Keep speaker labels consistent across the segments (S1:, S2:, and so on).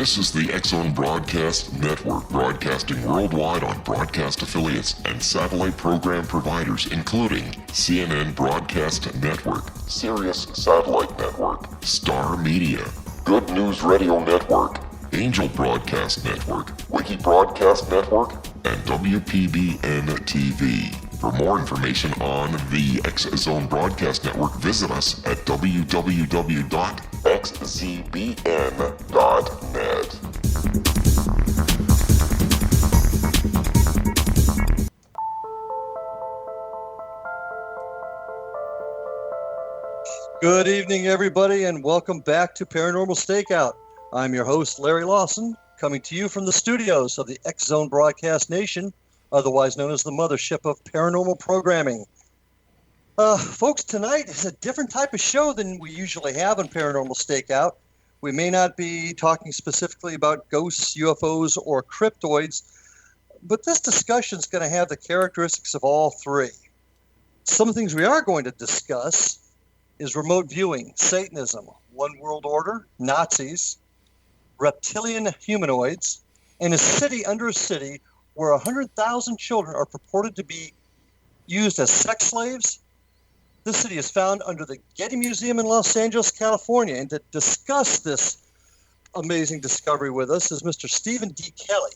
S1: This is the X-Zone Broadcast Network, broadcasting worldwide on broadcast affiliates and satellite program providers, including CNN Broadcast Network, Sirius Satellite Network, Star Media, Good News Radio Network, Angel Broadcast Network, Wiki Broadcast Network, and WPBN TV. For more information on the X-Zone Broadcast Network, visit us at www.xzbn.net.
S2: Good evening, everybody, and welcome back to Paranormal StakeOut. I'm your host, Larry Lawson, coming to you from the studios of the X-Zone Broadcast Nation, otherwise known as the mothership of paranormal programming. Folks, tonight is a different type of show than we usually have on Paranormal StakeOut. We may not be talking specifically about ghosts, UFOs, or cryptoids, but this discussion is going to have the characteristics of all three. Some of the things we are going to discuss is remote viewing, Satanism, One World Order, Nazis, reptilian humanoids, and a city under a city where 100,000 children are purported to be used as sex slaves. This city is found under the Getty Museum in Los Angeles, California. And to discuss this amazing discovery with us is Mr. Steven D. Kelley.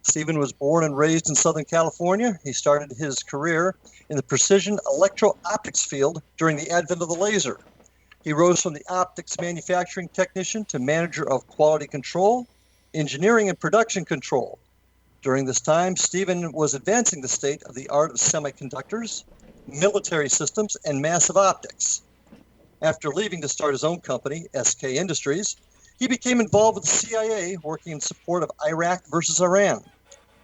S2: Steven was born and raised in Southern California. He started his career in the precision electro-optics field during the advent of the laser. He rose from the optics manufacturing technician to manager of quality control, engineering, and production control. During this time, Steven was advancing the state of the art of semiconductors, military systems, and massive optics. After leaving to start his own company, SK Industries, he became involved with the CIA, working in support of Iraq versus Iran.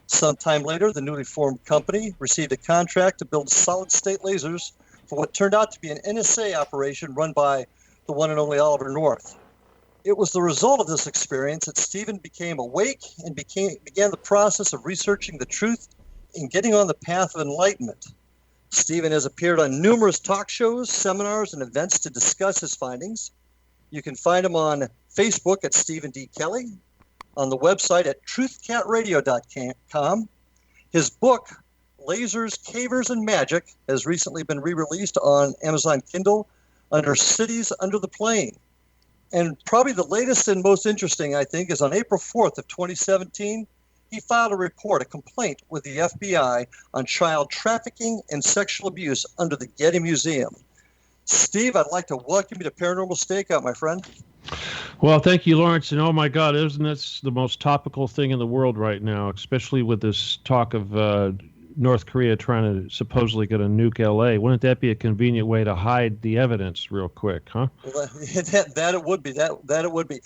S2: Sometime later, the newly formed company received a contract to build solid-state lasers for what turned out to be an NSA operation run by the one and only Oliver North. It was the result of this experience that Steven became awake and began the process of researching the truth and getting on the path of enlightenment. Steven has appeared on numerous talk shows, seminars, and events to discuss his findings. You can find him on Facebook at Steven D. Kelley, on the website at truthcatradio.com. His book, Lasers, Cavers, and Magic, has recently been re-released on Amazon Kindle under Cities Under the Plane. And probably the latest and most interesting, I think, is on April 4th of 2017, he filed a report, a complaint with the FBI on child trafficking and sexual abuse under the Getty Museum. Steve, I'd like to welcome you to Paranormal StakeOut, my friend.
S3: Well, thank you, Lawrence. And oh my God, isn't this the most topical thing in the world right now, especially with this talk of North Korea trying to supposedly get a nuke LA? Wouldn't that be a convenient way to hide the evidence real quick, huh?
S2: Well, that it would be. That it would be.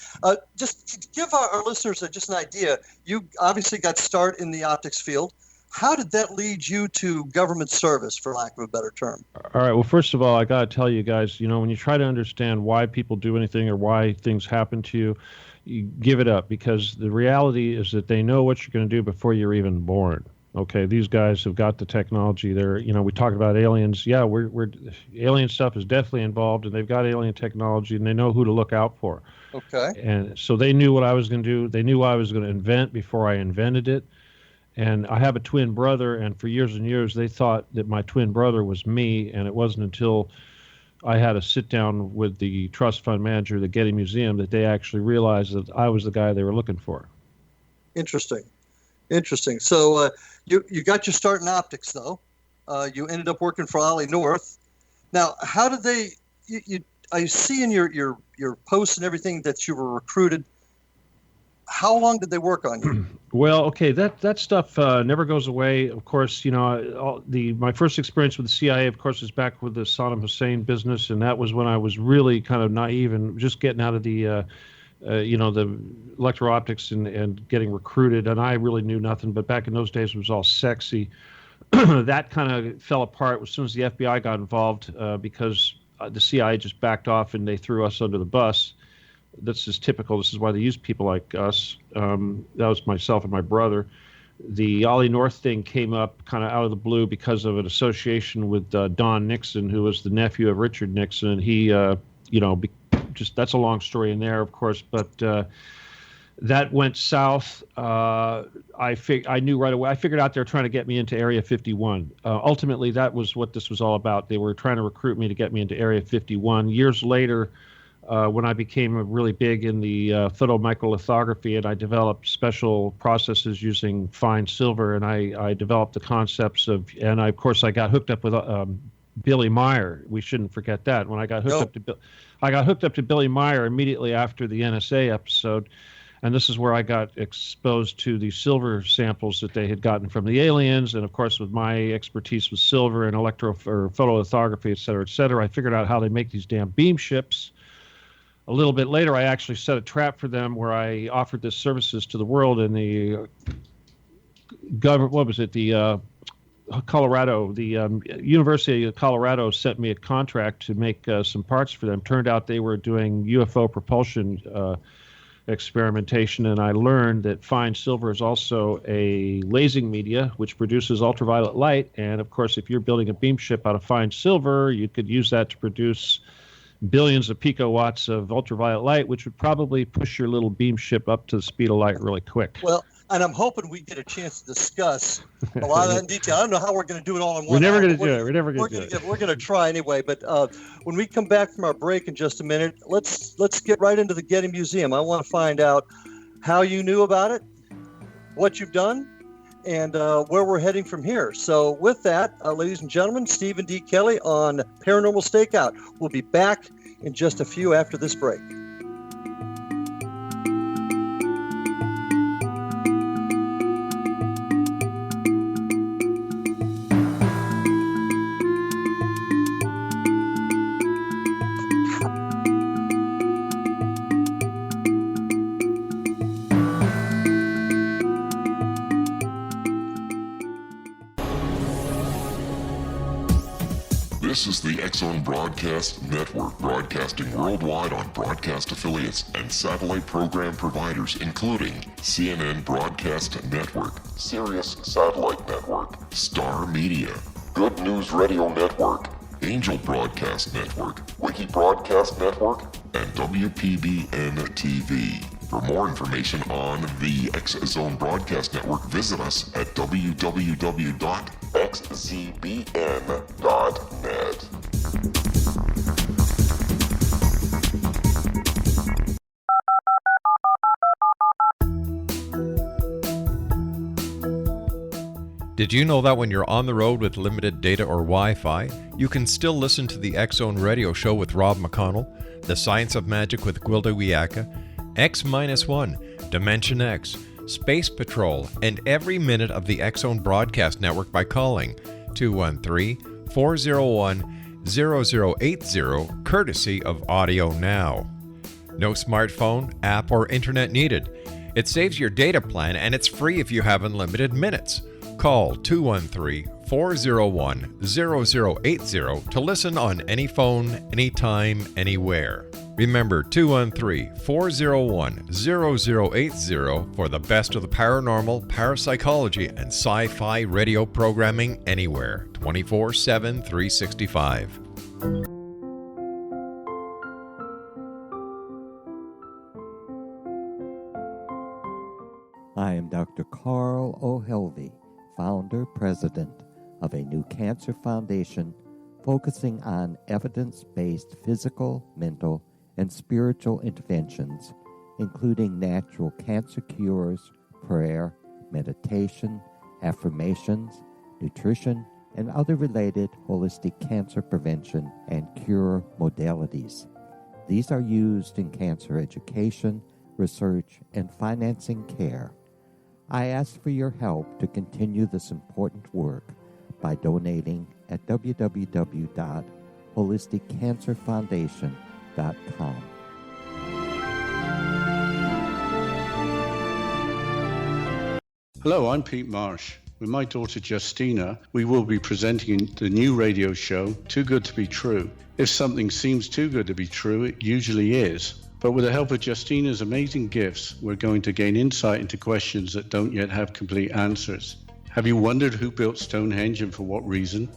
S2: Just to give our listeners just an idea, you obviously got start in the optics field. How did that lead you to government service, for lack of a better term?
S3: All right. Well, first of all, I got to tell you guys, when you try to understand why people do anything or why things happen to you, you give it up, because the reality is that they know what you're going to do before you're even born. Okay, these guys have got the technology. They're, we talk about aliens. Yeah, we're alien stuff is definitely involved, and they've got alien technology, and they know who to look out for.
S2: Okay.
S3: And so they knew what I was going to do. They knew what I was going to invent before I invented it. And I have a twin brother, and for years and years, they thought that my twin brother was me, and it wasn't until I had a sit down with the trust fund manager of the Getty Museum that they actually realized that I was the guy they were looking for. Interesting.
S2: So you got your start in optics, though. You ended up working for Ollie North. Now, how did they? I see in your posts and everything that you were recruited. How long did they work on you?
S3: Well, okay, that stuff never goes away. Of course, my first experience with the CIA, of course, is back with the Saddam Hussein business, and that was when I was really kind of naive and just getting out of the the electro-optics and getting recruited, and I really knew nothing. But back in those days, it was all sexy. That kind of fell apart as soon as the FBI got involved because the CIA just backed off and they threw us under the bus. This is typical. This is why they use people like us. That was myself and my brother. The Ollie North thing came up kind of out of the blue because of an association with Don Nixon, who was the nephew of Richard Nixon. And he, that's a long story in there, of course. But that went south. I knew right away. I figured out they were trying to get me into Area 51. Ultimately, that was what this was all about. They were trying to recruit me to get me into Area 51. Years later, when I became really big in the photomicrolithography, and I developed special processes using fine silver, and I developed the concepts of, and of course I got hooked up with Billy Meyer. We shouldn't forget that. When I got hooked up to Billy Meyer immediately after the NSA episode. And this is where I got exposed to the silver samples that they had gotten from the aliens. And of course, with my expertise with silver and photolithography, et cetera, I figured out how they make these damn beam ships. A little bit later, I actually set a trap for them where I offered this services to the world, and the government, Colorado, the University of Colorado sent me a contract to make some parts for them. Turned out they were doing UFO propulsion experimentation, and I learned that fine silver is also a lasing media which produces ultraviolet light. And of course, if you're building a beam ship out of fine silver, you could use that to produce billions of picowatts of ultraviolet light, which would probably push your little beam ship up to the speed of light really quick.
S2: Well, and I'm hoping we get a chance to discuss a lot of that in detail. I don't know how we're going to do it all in one.
S3: We're never going to do it. We're never going to do it.
S2: We're going to try anyway. But when we come back from our break in just a minute, let's get right into the Getty Museum. I want to find out how you knew about it, what you've done, and where we're heading from here. So with that, ladies and gentlemen, Steven D. Kelley on Paranormal StakeOut. We'll be back in just a few after this break.
S1: This is the X-Zone Broadcast Network, broadcasting worldwide on broadcast affiliates and satellite program providers, including CNN Broadcast Network, Sirius Satellite Network, Star Media, Good News Radio Network, Angel Broadcast Network, Wiki Broadcast Network, and WPBN TV. For more information on the X-Zone Broadcast Network, visit us at www.xzbn.net.
S4: Did you know that when you're on the road with limited data or Wi-Fi, you can still listen to the X-Zone Radio Show with Rob McConnell, The Science of Magic with Gwilda Wiyaka, X-1, Dimension X, Space Patrol, and every minute of the X-Zone Broadcast Network by calling 213-401-0080, courtesy of Audio Now. No smartphone, app, or internet needed. It saves your data plan, and it's free if you have unlimited minutes. Call 213-401-0080 to listen on any phone, anytime, anywhere. Remember 213-401-0080 for the best of the paranormal, parapsychology, and sci-fi radio programming anywhere, 24/7, 365.
S5: I am Dr. Carl O'Helvey, founder, president of a new cancer foundation focusing on evidence-based physical, mental, and spiritual interventions, including natural cancer cures, prayer, meditation, affirmations, nutrition, and other related holistic cancer prevention and cure modalities. These are used in cancer education, research, and financing care. I ask for your help to continue this important work by donating at www.holisticcancerfoundation.com.
S6: Hello, I'm Pete Marsh. With my daughter Justina, we will be presenting the new radio show, Too Good to Be True. If something seems too good to be true, it usually is. But with the help of Justina's amazing gifts, we're going to gain insight into questions that don't yet have complete answers. Have you wondered who built Stonehenge and for what reason?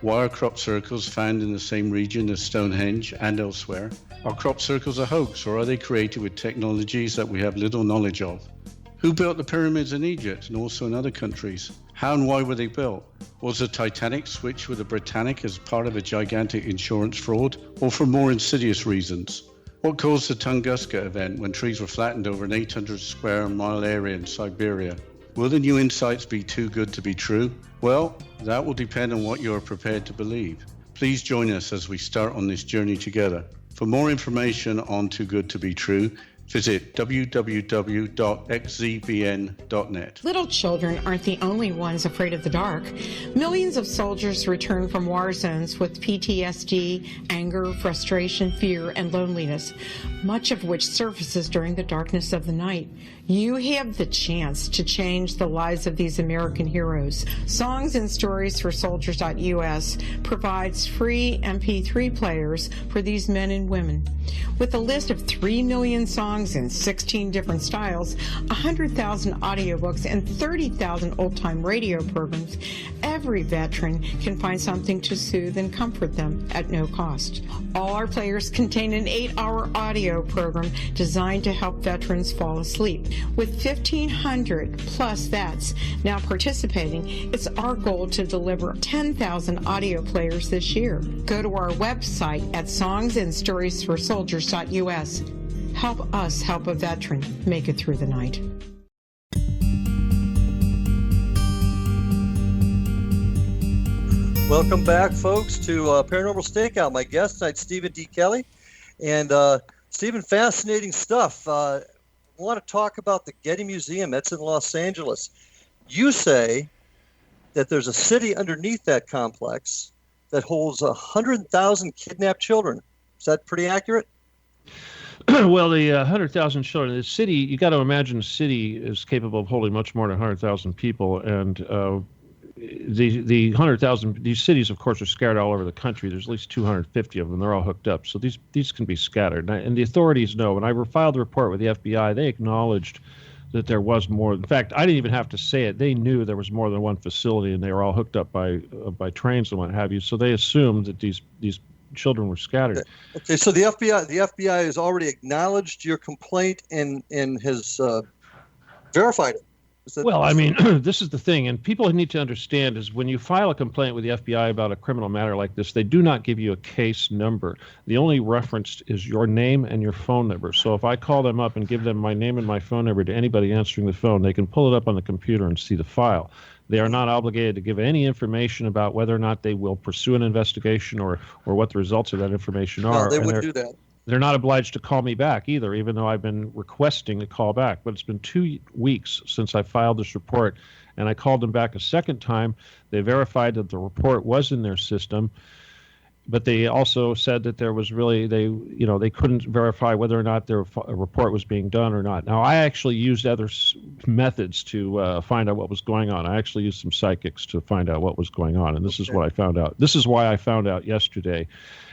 S6: Why are crop circles found in the same region as Stonehenge and elsewhere? Are crop circles a hoax, or are they created with technologies that we have little knowledge of? Who built the pyramids in Egypt and also in other countries? How and why were they built? Was the Titanic switched with the Britannic as part of a gigantic insurance fraud, or for more insidious reasons? What caused the Tunguska event when trees were flattened over an 800 square mile area in Siberia? Will the new insights be too good to be true? Well, that will depend on what you are prepared to believe. Please join us as we start on this journey together. For more information on Too Good to Be True, visit www.xzbn.net.
S7: Little children aren't the only ones afraid of the dark. Millions of soldiers return from war zones with PTSD, anger, frustration, fear, and loneliness, much of which surfaces during the darkness of the night. You have the chance to change the lives of these American heroes. Songs and Stories for Soldiers.us provides free MP3 players for these men and women. With a list of 3 million songs in 16 different styles, 100,000 audiobooks, and 30,000 old-time radio programs, every veteran can find something to soothe and comfort them at no cost. All our players contain an 8-hour audio program designed to help veterans fall asleep. With 1,500 plus vets now participating, it's our goal to deliver 10,000 audio players this year. Go to our website at songsandstoriesforsoldiers.us. Help us help a veteran make it through the night.
S2: Welcome back, folks, to Paranormal Stakeout. My guest tonight, Steven D. Kelley. And Steven, fascinating stuff. I want to talk about the Getty Museum. That's in Los Angeles. You say that there's a city underneath that complex that holds 100,000 kidnapped children. Is that pretty accurate?
S3: Well, the 100,000 children, the city, you got to imagine a city is capable of holding much more than 100,000 people. And the 100,000, these cities, of course, are scattered all over the country. There's at least 250 of them. They're all hooked up. So these can be scattered. And the authorities know. When I filed the report with the FBI, they acknowledged that there was more. In fact, I didn't even have to say it. They knew there was more than one facility, and they were all hooked up by trains and what have you. So they assumed that these children were scattered.
S2: Okay, so the FBI has already acknowledged your complaint and has verified it.
S3: Well, I mean, this is the thing, and people need to understand is when you file a complaint with the FBI about a criminal matter like this, they do not give you a case number. The only reference is your name and your phone number. So if I call them up and give them my name and my phone number to anybody answering the phone, they can pull it up on the computer and see the file. They are not obligated to give any information about whether or not they will pursue an investigation or what the results of that information are.
S2: No, they wouldn't do that.
S3: They're not obliged to call me back either, even though I've been requesting to call back. But it's been 2 weeks since I filed this report, and I called them back a second time. They verified that the report was in their system, but they also said that there was really, they couldn't verify whether or not their report was being done or not. Now, I actually used other methods to find out what was going on. I actually used some psychics to find out what was going on, and this is what I found out. This is why I found out yesterday.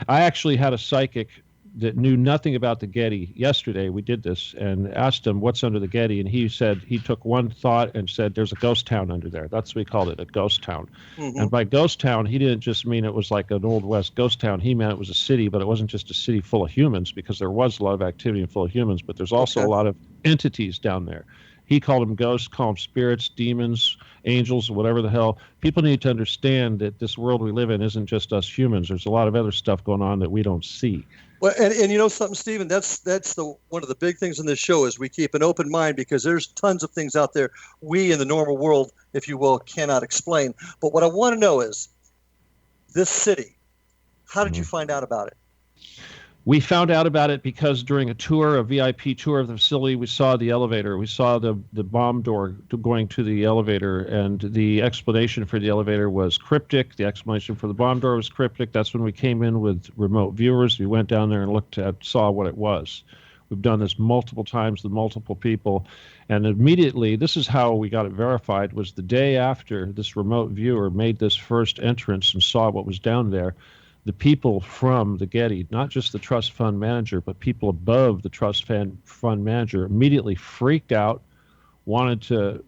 S3: I actually had a psychic that knew nothing about the Getty yesterday. We did this and asked him what's under the Getty, and he said he took one thought and said there's a ghost town under there. That's what we called it, a ghost town. Mm-hmm. And by ghost town, he didn't just mean it was like an old West ghost town. He meant it was a city, but it wasn't just a city full of humans, because there was a lot of activity and full of humans, but there's also a lot of entities down there. He called them ghosts, called them spirits, demons, angels, whatever the hell. People need to understand that this world we live in isn't just us humans. There's a lot of other stuff going on that we don't see.
S2: Well, and you know something, Steven, that's one of the big things in this show is we keep an open mind, because there's tons of things out there we in the normal world, if you will, cannot explain. But what I want to know is this city, how did you find out about it?
S3: We found out about it because during a tour, a VIP tour of the facility, we saw the elevator. We saw the bomb door going to the elevator, and the explanation for the elevator was cryptic. The explanation for the bomb door was cryptic. That's when we came in with remote viewers. We went down there and saw what it was. We've done this multiple times with multiple people, and immediately, this is how we got it verified, was the day after this remote viewer made this first entrance and saw what was down there. The people from the Getty, not just the trust fund manager, but people above the trust fund manager, immediately freaked out, wanted to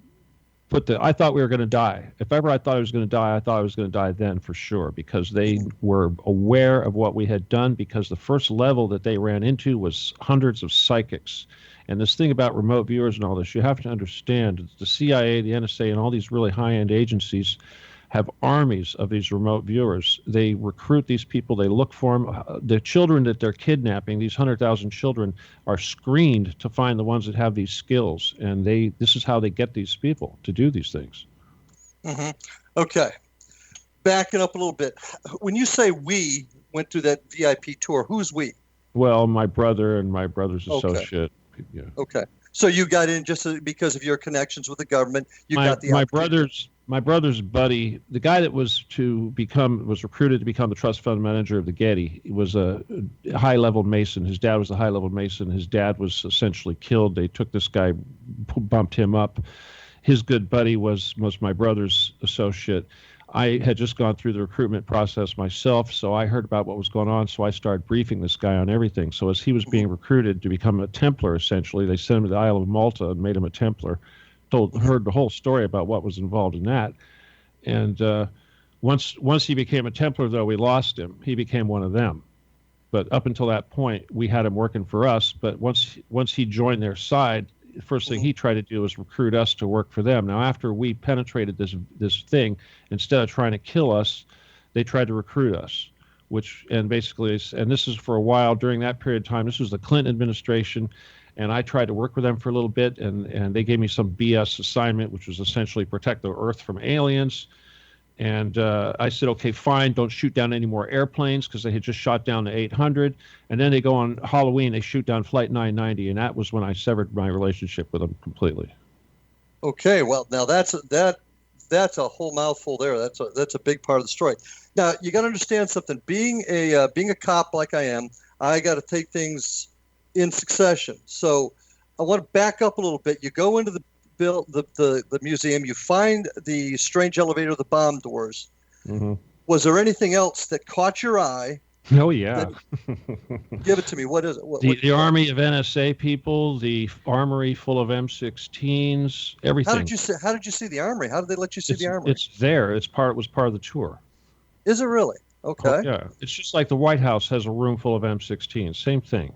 S3: I thought we were going to die. If ever I thought I was going to die, I thought I was going to die then for sure, because they were aware of what we had done, because the first level that they ran into was hundreds of psychics. And this thing about remote viewers and all this, you have to understand that the CIA, the NSA, and all these really high-end agencies have armies of these remote viewers. They recruit these people. They look for them. The children that they're kidnapping, these 100,000 children, are screened to find the ones that have these skills. And this is how they get these people to do these things.
S2: Mm-hmm. Okay. Backing up a little bit. When you say we went through that VIP tour, who's we?
S3: Well, my brother and my brother's associate. Yeah.
S2: Okay. So you got in just because of your connections with the government. My
S3: brother's buddy, the guy that was recruited to become the trust fund manager of the Getty, was a high-level Mason. His dad was a high-level Mason. His dad was essentially killed. They took this guy, bumped him up. His good buddy was my brother's associate. I had just gone through the recruitment process myself, so I heard about what was going on, so I started briefing this guy on everything. So as he was being recruited to become a Templar, essentially, they sent him to the Isle of Malta and made him a Templar. Heard the whole story about what was involved in that. And once he became a Templar, though, we lost him. He became one of them. But up until that point, we had him working for us. But once he joined their side, the first thing he tried to do was recruit us to work for them. Now, after we penetrated this thing, instead of trying to kill us, they tried to recruit us. And this is for a while during that period of time. This was the Clinton administration. And I tried to work with them for a little bit, and they gave me some BS assignment, which was essentially protect the Earth from aliens. And I said, okay, fine, don't shoot down any more airplanes, because they had just shot down the 800. And then they go on Halloween, they shoot down Flight 990, and that was when I severed my relationship with them completely.
S2: Okay, well, now that's a whole mouthful there. That's a big part of the story. Now, you got to understand something. Being a cop like I am, I got to take things in succession. So I want to back up a little bit. You go into the museum, you find the strange elevator, the bomb doors. Mm-hmm. Was there anything else that caught your eye?
S3: Oh, yeah.
S2: Give it to me. What is it?
S3: The army of NSA people, the armory full of M16s, everything.
S2: How did you see the armory? How did they let you see the armory?
S3: It's there. It was part of the tour.
S2: Is it really? Okay.
S3: Oh, yeah. It's just like the White House has a room full of M16s. Same thing.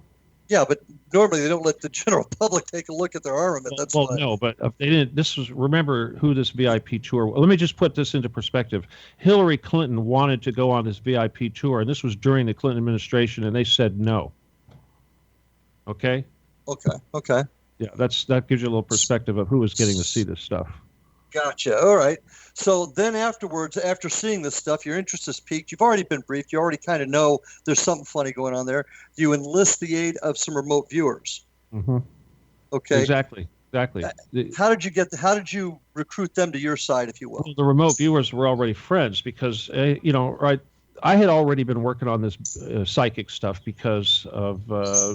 S2: Yeah, but normally they don't let the general public take a look at their armament.
S3: No, but they didn't. Remember who this VIP tour. Let me just put this into perspective. Hillary Clinton wanted to go on this VIP tour, and this was during the Clinton administration, and they said no. Okay.
S2: Okay.
S3: Yeah, that gives you a little perspective of who was getting to see this stuff.
S2: Gotcha. All right. So then afterwards, after seeing this stuff, your interest is piqued. You've already been briefed. You already kind of know there's something funny going on there. You enlist the aid of some remote viewers. Mm-hmm. Okay. Exactly. How did you recruit them to your side, if you will?
S3: Well, the remote viewers were already friends because, right. I had already been working on this psychic stuff because of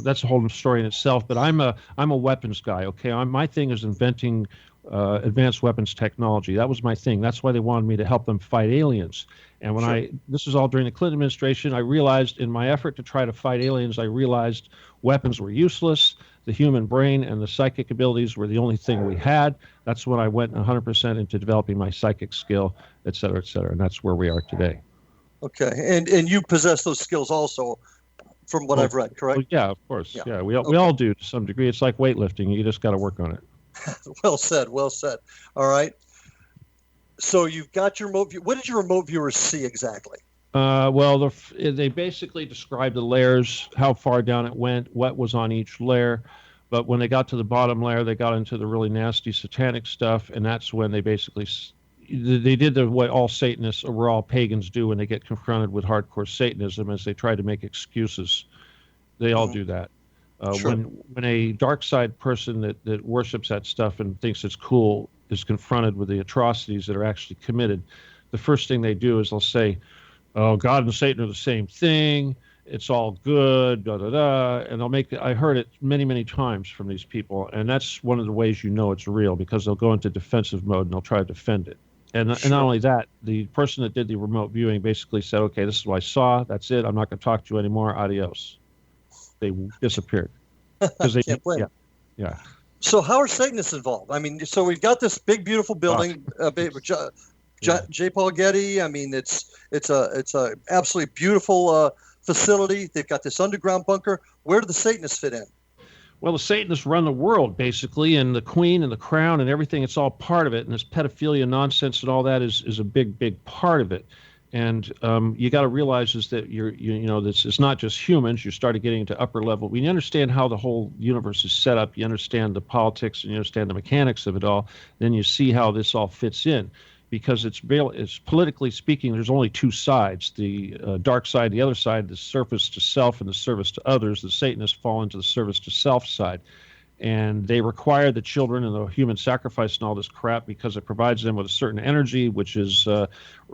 S3: that's a whole story in itself. But I'm a weapons guy. Okay, my thing is inventing advanced weapons technology. That was my thing. That's why they wanted me to help them fight aliens. And when this was all during the Clinton administration, I realized in my effort to try to fight aliens, I realized weapons were useless. The human brain and the psychic abilities were the only thing we had. That's when I went 100% into developing my psychic skill, et cetera, and that's where we are today.
S2: Okay, and you possess those skills also, from what I've read, correct?
S3: Yeah, of course. Yeah, we all do to some degree. It's like weightlifting. You just got to work on it.
S2: Well said. All right. So you've got your remote view. What did your remote viewers see exactly?
S3: Well, they basically described the layers, how far down it went, what was on each layer. But when they got to the bottom layer, they got into the really nasty satanic stuff, and that's when they basically they did what all Satanists or all pagans do when they get confronted with hardcore Satanism, is they try to make excuses. They all do that. Sure. When a dark side person that worships that stuff and thinks it's cool is confronted with the atrocities that are actually committed, the first thing they do is they'll say, "Oh, God and Satan are the same thing. It's all good, da da da," and they'll make. I heard it many, many times from these people, and that's one of the ways you know it's real, because they'll go into defensive mode and they'll try to defend it. And not only that, the person that did the remote viewing basically said, "Okay, this is what I saw. That's it. I'm not going to talk to you anymore. Adios." They disappeared because they
S2: can't blame.
S3: Yeah.
S2: So how are Satanists involved? I mean, so we've got this big, beautiful building, J. Paul Getty. I mean, it's a absolutely beautiful facility. They've got this underground bunker. Where do the Satanists fit in?
S3: Well, the Satanists run the world, basically, and the Queen and the Crown and everything. It's all part of it, and this pedophilia nonsense and all that is a big, big part of it. And you got to realize is that this is not just humans. You started getting into upper level. When you understand how the whole universe is set up, you understand the politics and you understand the mechanics of it all, then you see how this all fits in. Because it's politically speaking, there's only two sides: the dark side, the other side, the service to self and the service to others. The Satanists fall into the service to self side, and they require the children and the human sacrifice and all this crap because it provides them with a certain energy, which is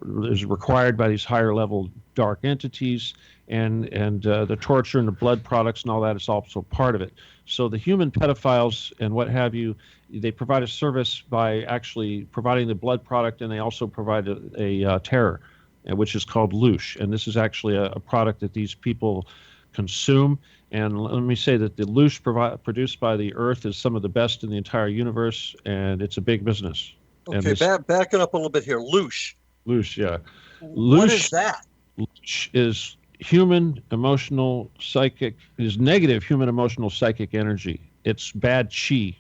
S3: required by these higher level dark entities, and the torture and the blood products and all that is also part of it. So the human pedophiles and what have you, they provide a service by actually providing the blood product, and they also provide a terror, which is called loosh. And this is actually a product that these people consume. And let me say that the loosh produced by the Earth is some of the best in the entire universe, and it's a big business.
S2: Okay, backing up a little bit here. Loosh.
S3: Loosh, yeah.
S2: What is that?
S3: Loosh is human emotional psychic, is negative human emotional psychic energy. It's bad chi.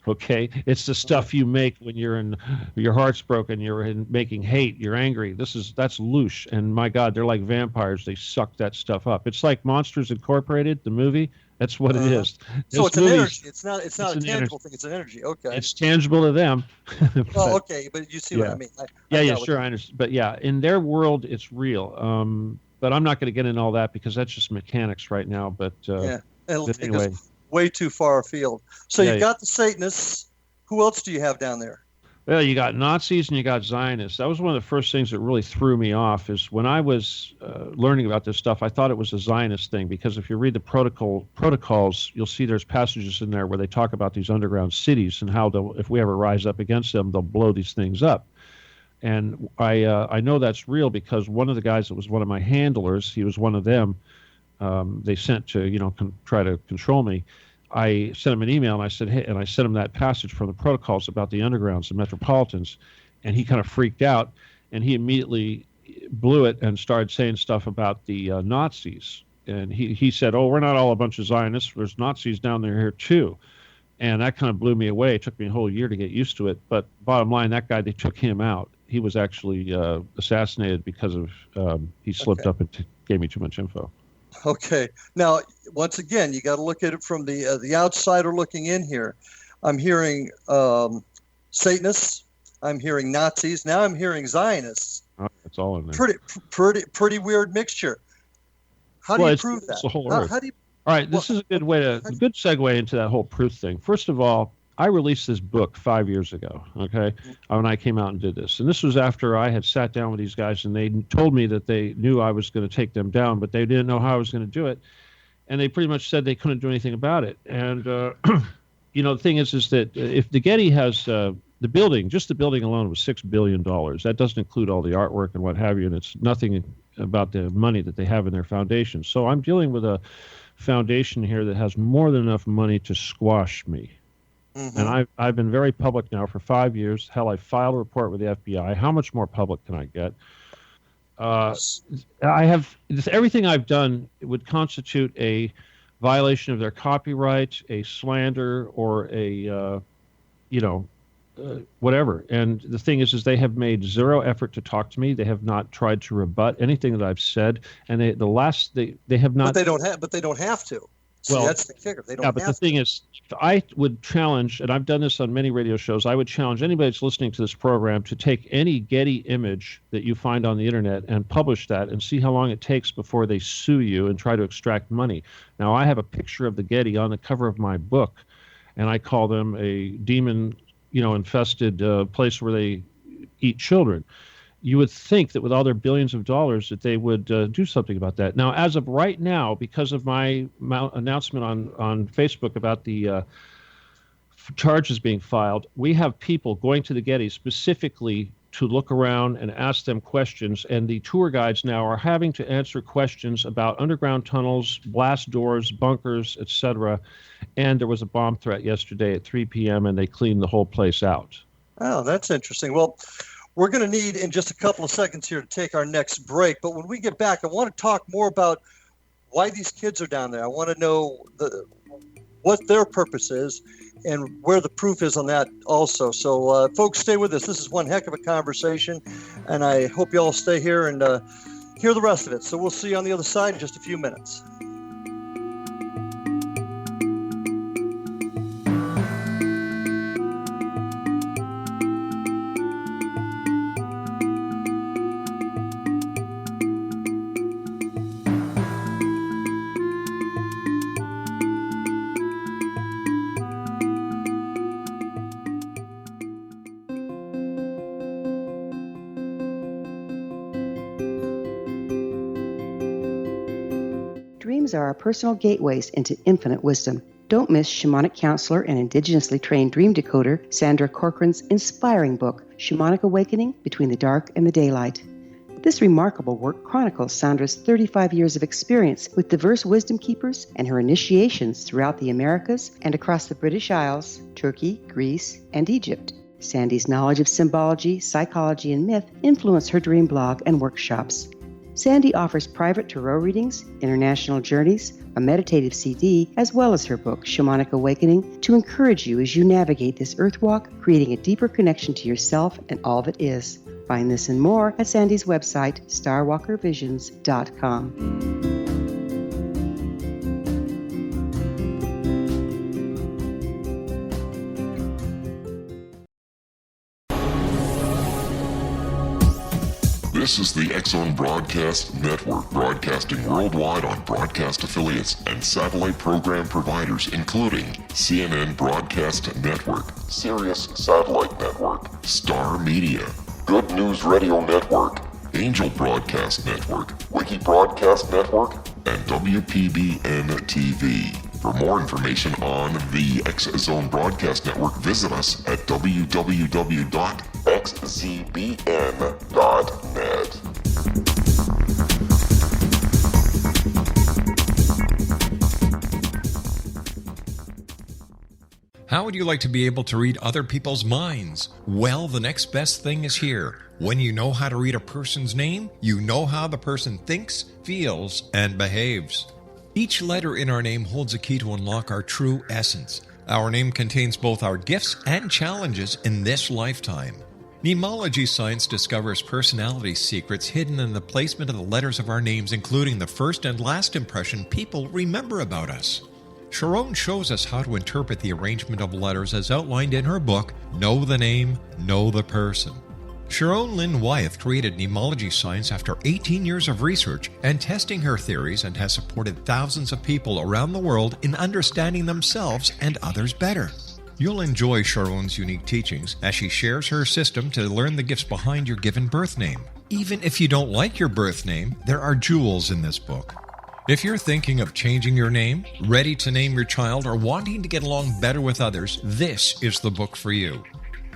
S3: Okay, it's the stuff you make when your heart's broken, you're making hate, you're angry. That's loosh, and my God, they're like vampires. They suck that stuff up. It's like Monsters Incorporated, the movie. That's what it is.
S2: So it's an energy. It's not a tangible thing. It's an energy. Okay.
S3: It's tangible to them.
S2: Well, okay, but you see what I mean.
S3: I sure, I understand. But yeah, in their world, it's real. But I'm not going to get into all that because that's just mechanics right now. But
S2: it'll take us way too far afield. So you've got the Satanists. Who else do you have down there?
S3: Well, you got Nazis and you got Zionists. That was one of the first things that really threw me off is when I was learning about this stuff, I thought it was a Zionist thing because if you read the protocols, you'll see there's passages in there where they talk about these underground cities and how if we ever rise up against them, they'll blow these things up. And I know that's real because one of the guys that was one of my handlers, he was one of them, they sent to, try to control me. I sent him an email and I said, hey, and I sent him that passage from the protocols about the undergrounds, the metropolitans, and he kind of freaked out and he immediately blew it and started saying stuff about the Nazis. And he said, oh, we're not all a bunch of Zionists. There's Nazis down there here too. And that kind of blew me away. It took me a whole year to get used to it. But bottom line, that guy, they took him out. He was actually assassinated because of he slipped up and gave me too much info.
S2: Okay. Now, once again, you got to look at it from the outsider looking in here. I'm hearing Satanists. I'm hearing Nazis. Now I'm hearing Zionists.
S3: Oh, it's all in there.
S2: Pretty weird mixture. How do you prove that?
S3: It's the whole Earth.
S2: How do you?
S3: All right, this is a good good segue into that whole proof thing. First of all, I released this book 5 years ago, okay, when I came out and did this. And this was after I had sat down with these guys and they told me that they knew I was going to take them down, but they didn't know how I was going to do it. And they pretty much said they couldn't do anything about it. And, the thing is that if the Getty has the building, just the building alone was $6 billion. That doesn't include all the artwork and what have you. And it's nothing about the money that they have in their foundation. So I'm dealing with a foundation here that has more than enough money to squash me. Mm-hmm. And I've been very public now for 5 years. Hell, I filed a report with the FBI. How much more public can I get? I have everything I've done would constitute a violation of their copyright, a slander, or a whatever. And the thing is they have made zero effort to talk to me. They have not tried to rebut anything that I've said. And they have not.
S2: But they don't have to. See, well, that's the kicker. They don't have to.
S3: The thing is, I would challenge, and I've done this on many radio shows, I would challenge anybody that's listening to this program to take any Getty image that you find on the internet and publish that and see how long it takes before they sue you and try to extract money. Now, I have a picture of the Getty on the cover of my book, and I call them a demon, infested place where they eat children. You would think that with all their billions of dollars that they would do something about that. Now, as of right now, because of my announcement on Facebook about the charges being filed, we have people going to the Getty specifically to look around and ask them questions. And the tour guides now are having to answer questions about underground tunnels, blast doors, bunkers, etc. And there was a bomb threat yesterday at 3 p.m. and they cleaned the whole place out.
S2: Oh, that's interesting. Well, we're going to need in just a couple of seconds here to take our next break. But when we get back, I want to talk more about why these kids are down there. I want to know what their purpose is and where the proof is on that also. So, folks, stay with us. This is one heck of a conversation, and I hope you all stay here and hear the rest of it. So we'll see you on the other side in just a few minutes.
S8: Dreams are our personal gateways into infinite wisdom. Don't miss shamanic counselor and indigenously trained dream decoder Sandra Corcoran's inspiring book, Shamanic Awakening Between the Dark and the Daylight. This remarkable work chronicles Sandra's 35 years of experience with diverse wisdom keepers and her initiations throughout the Americas and across the British Isles, Turkey, Greece, and Egypt. Sandy's knowledge of symbology, psychology, and myth influence her dream blog and workshops. Sandy offers private tarot readings, international journeys, a meditative CD, as well as her book, Shamanic Awakening, to encourage you as you navigate this earth walk, creating a deeper connection to yourself and all that is. Find this and more at Sandy's website, starwalkervisions.com.
S1: This is the X-Zone Broadcast Network, broadcasting worldwide on broadcast affiliates and satellite program providers, including CNN Broadcast Network, Sirius Satellite Network, Star Media, Good News Radio Network, Angel Broadcast Network, Wiki Broadcast Network, and WPBN TV. For more information on the X-Zone Broadcast Network, visit us at www.xzbn.net.
S4: How would you like to be able to read other people's minds? Well, the next best thing is here. When you know how to read a person's name, you know how the person thinks, feels, and behaves. Each letter in our name holds a key to unlock our true essence. Our name contains both our gifts and challenges in this lifetime. Mnemology science discovers personality secrets hidden in the placement of the letters of our names, including the first and last impression people remember about us. Sharon shows us how to interpret the arrangement of letters as outlined in her book, Know the Name, Know the Person. Sharon Lynn Wyeth created mnemology science after 18 years of research and testing her theories, and has supported thousands of people around the world in understanding themselves and others better. You'll enjoy Sharon's unique teachings as she shares her system to learn the gifts behind your given birth name. Even if you don't like your birth name, there are jewels in this book. If you're thinking of changing your name, ready to name your child, or wanting to get along better with others, this is the book for you.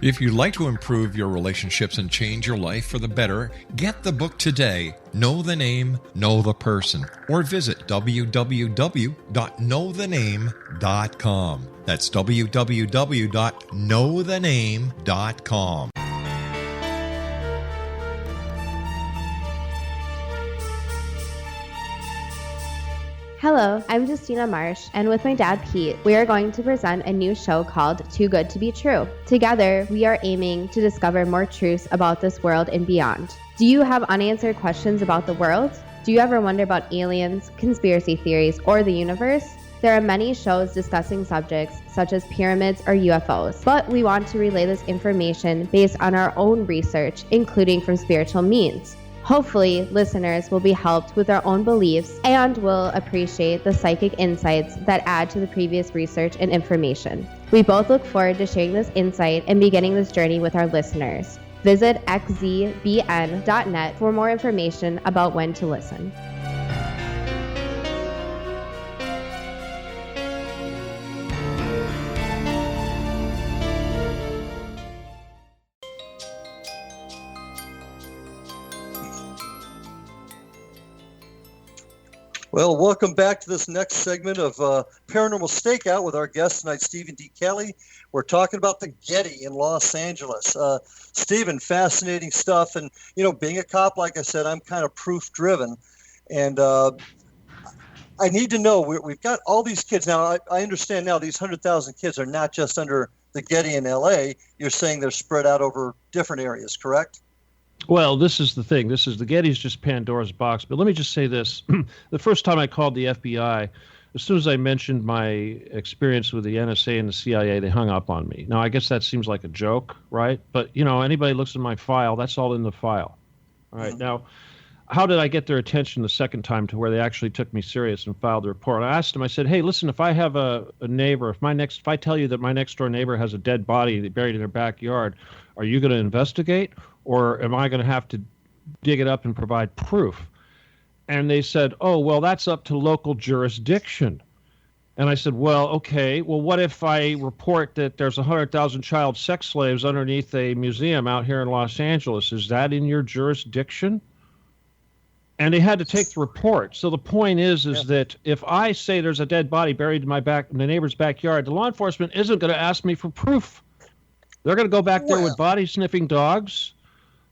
S4: If you'd like to improve your relationships and change your life for the better, get the book today, Know the Name, Know the Person, or visit www.knowthename.com. That's www.knowthename.com.
S9: Hello, I'm Justina Marsh, and with my dad Pete, we are going to present a new show called Too Good to Be True. Together, we are aiming to discover more truths about this world and beyond. Do you have unanswered questions about the world? Do you ever wonder about aliens, conspiracy theories, or the universe? There are many shows discussing subjects such as pyramids or UFOs, but we want to relay this information based on our own research, including from spiritual means. Hopefully, listeners will be helped with their own beliefs and will appreciate the psychic insights that add to the previous research and information. We both look forward to sharing this insight and beginning this journey with our listeners. Visit xzbn.net for more information about when to listen.
S2: Well, welcome back to this next segment of Paranormal Stakeout with our guest tonight, Steven D. Kelley. We're talking about the Getty in Los Angeles. Steven, fascinating stuff. And, you know, being a cop, like I said, I'm kind of proof-driven. And I need to know, we've got all these kids. Now, I understand now these 100,000 kids are not just under the Getty in L.A. You're saying they're spread out over different areas, correct?
S3: Well, this is the thing. The Getty's just Pandora's box. But let me just say this. The first time I called the FBI, as soon as I mentioned my experience with the NSA and the CIA, they hung up on me. Now, I guess that seems like a joke, right? But, you know, anybody looks at my file, that's all in the file. All right. Now, how did I get their attention the second time to where they actually took me serious and filed a report? I asked them, I said, hey, listen, if I have a neighbor, if I tell you that my next door neighbor has a dead body buried in their backyard, are you going to investigate? Or am I going to have to dig it up and provide proof? And they said, oh, well, that's up to local jurisdiction. And I said, well, okay, well, what if I report that there's 100,000 child sex slaves underneath a museum out here in Los Angeles? Is that in your jurisdiction? And they had to take the report. So the point is that if I say there's a dead body buried in the neighbor's backyard, the law enforcement isn't going to ask me for proof. They're going to go back there with body-sniffing dogs.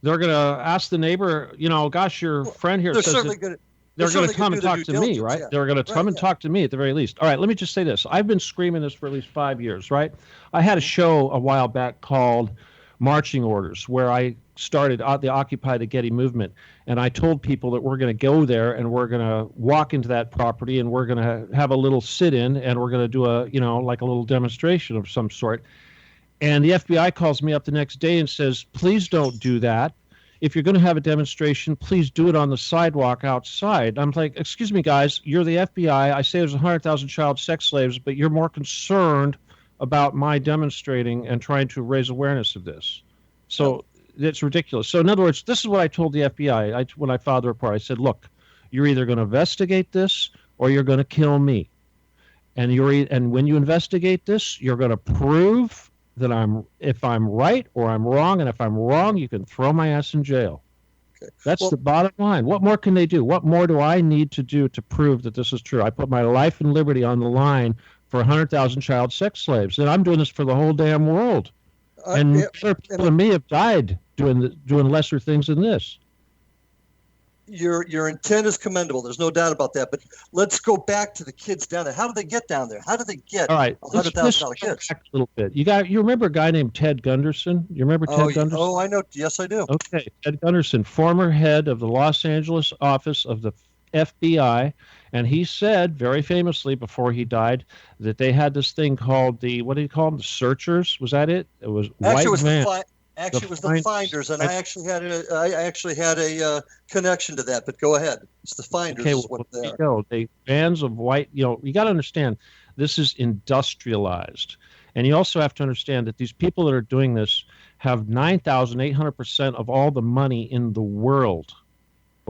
S3: They're going to ask the neighbor, you know, gosh, your friend here says they're going to come and talk to me, right? They're going to come and talk to me at the very least. All right, let me just say this. I've been screaming this for at least 5 years, right? I had a show a while back called Marching Orders, where I started the Occupy the Getty movement, and I told people that we're going to go there and we're going to walk into that property and we're going to have a little sit-in and we're going to do a, you know, like a little demonstration of some sort. And the FBI calls me up the next day and says, please don't do that. If you're going to have a demonstration, please do it on the sidewalk outside. I'm like, excuse me, guys, you're the FBI. I say there's 100,000 child sex slaves, but you're more concerned about my demonstrating and trying to raise awareness of this. So it's ridiculous. So in other words, this is what I told the FBI when I filed the report. I said, look, you're either going to investigate this or you're going to kill me. And when you investigate this, you're going to prove that if I'm right or I'm wrong, and if I'm wrong, you can throw my ass in jail. Okay. That's the bottom line. What more can they do? What more do I need to do to prove that this is true? I put my life and liberty on the line for 100,000 child sex slaves, and I'm doing this for the whole damn world. And other people than me have died doing lesser things than this.
S2: Your intent is commendable. There's no doubt about that. But let's go back to the kids down there. How did they get down there? How did they get $100,000 kids?
S3: Back a little bit. You remember a guy named Ted Gunderson? You remember Ted Gunderson?
S2: Oh, I know. Yes, I do.
S3: Okay, Ted Gunderson, former head of the Los Angeles office of the FBI, and he said very famously before he died that they had this thing called what did he call them? The searchers? Was that it? It was
S2: Actually,
S3: it
S2: was the finders, and I actually had a connection to that. But go ahead. It's the finders.
S3: Okay, well, there you go. They bands of white. You know, you got to understand, this is industrialized, and you also have to understand that these people that are doing this have 9,800% of all the money in the world.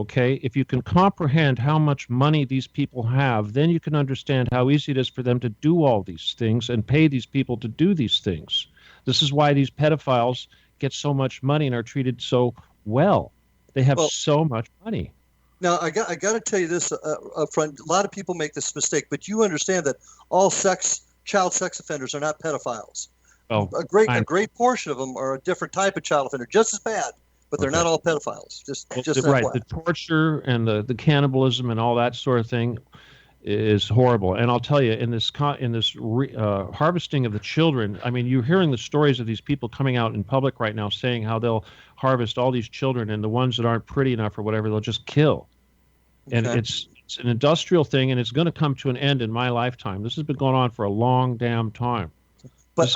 S3: Okay, if you can comprehend how much money these people have, then you can understand how easy it is for them to do all these things and pay these people to do these things. This is why these pedophiles get so much money and are treated so well. They have so much money.
S2: Now, I got to tell you this up front. A lot of people make this mistake, but you understand that all child sex offenders are not pedophiles.
S3: Well,
S2: a great portion of them are a different type of child offender, just as bad, but they're not all pedophiles. Just
S3: right. The torture and the cannibalism and all that sort of thing is horrible. And I'll tell you, in this harvesting of the children, I mean, you're hearing the stories of these people coming out in public right now saying how they'll harvest all these children, and the ones that aren't pretty enough or whatever, they'll just kill. Okay. And it's an industrial thing, and it's going to come to an end in my lifetime. This has been going on for a long damn time.
S2: But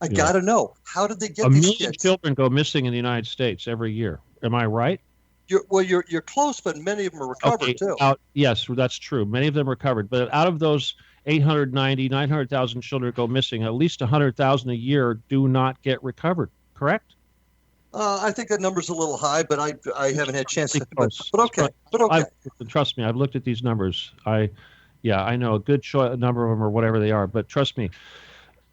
S2: I got to know, how did they get these kids?
S3: 1 million children go missing in the United States every year. Am I right?
S2: You're close, but many of them are recovered too.
S3: Yes, that's true. Many of them recovered. But out of those 900,000 children go missing, at least 100,000 a year do not get recovered. Correct?
S2: I think that number's a little high, but I haven't had a chance to. But okay.
S3: Trust me, I've looked at these numbers. I know a good number of them or whatever they are. But trust me,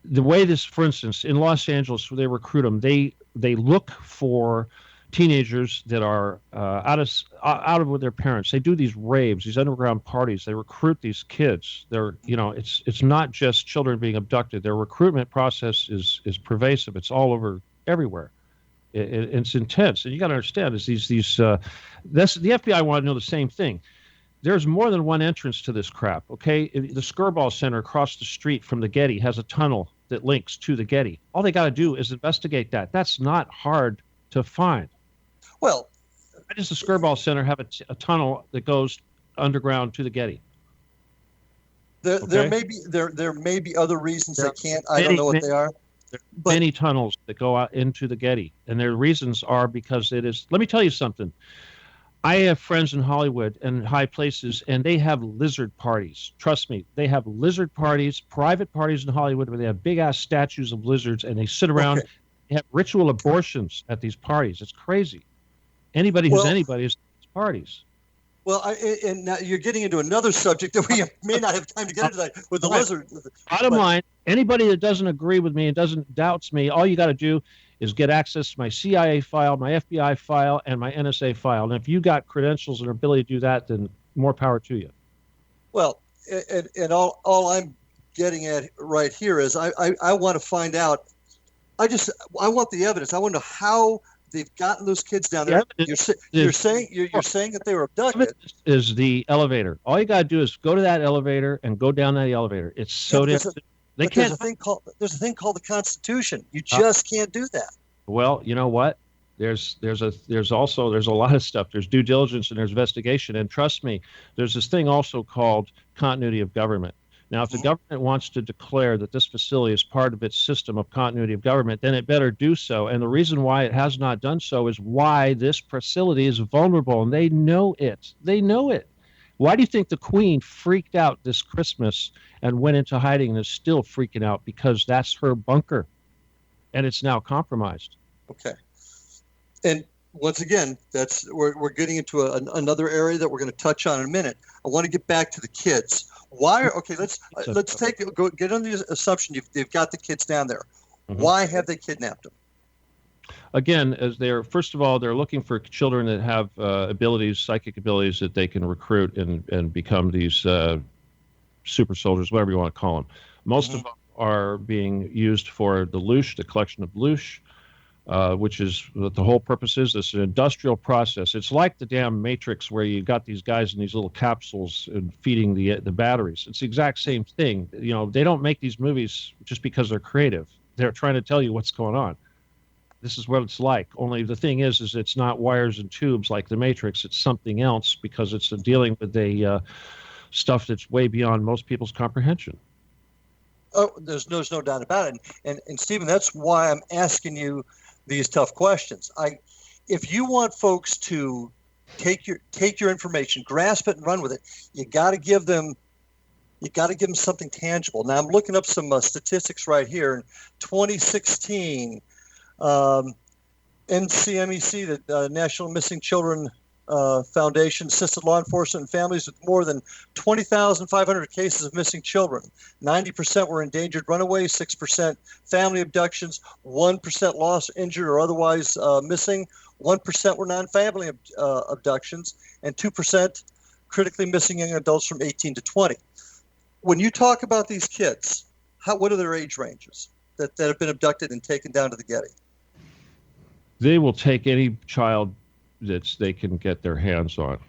S3: the way this, for instance, in Los Angeles, where they recruit them, they look for teenagers that are out of with their parents. They do these raves, these underground parties. They recruit these kids. They're, it's not just children being abducted. Their recruitment process is pervasive. It's all over everywhere. It's intense, and you got to understand is the FBI want to know the same thing. There's more than one entrance to this crap. Okay, the Skirball Center across the street from the Getty has a tunnel that links to the Getty. All they got to do is investigate that. That's not hard to find.
S2: Well,
S3: why does the Skirball Center have a tunnel that goes underground to the Getty?
S2: There may be other reasons they can't. I don't know what they are.
S3: There are many tunnels that go out into the Getty, and their reasons are because it is. Let me tell you something. I have friends in Hollywood and high places, and they have lizard parties. Trust me, they have lizard parties, private parties in Hollywood where they have big-ass statues of lizards, and they sit around. Okay. They have ritual abortions at these parties. It's crazy. Anybody who's anybody is at these parties.
S2: Well, and now you're getting into another subject that we may not have time to get into tonight with the lizard.
S3: Bottom line, anybody that doesn't agree with me and doubts me, all you got to do is get access to my CIA file, my FBI file, and my NSA file. And if you got credentials and ability to do that, then more power to you.
S2: Well, and all I'm getting at right here is I want to find out. I want the evidence. I want to know how they've gotten those kids down there. You're saying that they were abducted.
S3: Is the elevator. All you got to do is go to that elevator and go down that elevator. It's so different.
S2: There's a thing called the Constitution. You just can't do that.
S3: Well, you know what? There's a lot of stuff. There's due diligence and there's investigation. And trust me, there's this thing also called continuity of government. Now, if the government wants to declare that this facility is part of its system of continuity of government, then it better do so. And the reason why it has not done so is why this facility is vulnerable, and they know it. They know it. Why do you think the Queen freaked out this Christmas and went into hiding and is still freaking out? Because that's her bunker, and it's now compromised.
S2: Okay. And once again, we're getting into another area that we're going to touch on in a minute. I want to get back to the kids. Why? Okay, let's get on the assumption they've got the kids down there. Mm-hmm. Why have they kidnapped them?
S3: Again, as first of all, they're looking for children that have psychic abilities that they can recruit and become these super soldiers, whatever you want to call them. Most of them are being used for the loosh, the collection of loosh, which is what the whole purpose is. It's an industrial process. It's like the damn Matrix where you got these guys in these little capsules and feeding the batteries. It's the exact same thing. They don't make these movies just because they're creative. They're trying to tell you what's going on. This is what it's like. Only the thing is it's not wires and tubes like the Matrix. It's something else because it's dealing with stuff that's way beyond most people's comprehension.
S2: Oh, there's no doubt about it. And Steven, that's why I'm asking you these tough questions. If you want folks to take your information, grasp it, and run with it, you got to give them something tangible. Now I'm looking up some statistics right here. In 2016, NCMEC, the National Missing Children Foundation, assisted law enforcement and families with more than 20,500 cases of missing children. 90% were endangered runaways, 6% family abductions, 1% lost, injured, or otherwise missing, 1% were non-family abductions, and 2% critically missing young adults from 18 to 20. When you talk about these kids, what are their age ranges that have been abducted and taken down to the Getty?
S3: They will take any child that they can get their hands on.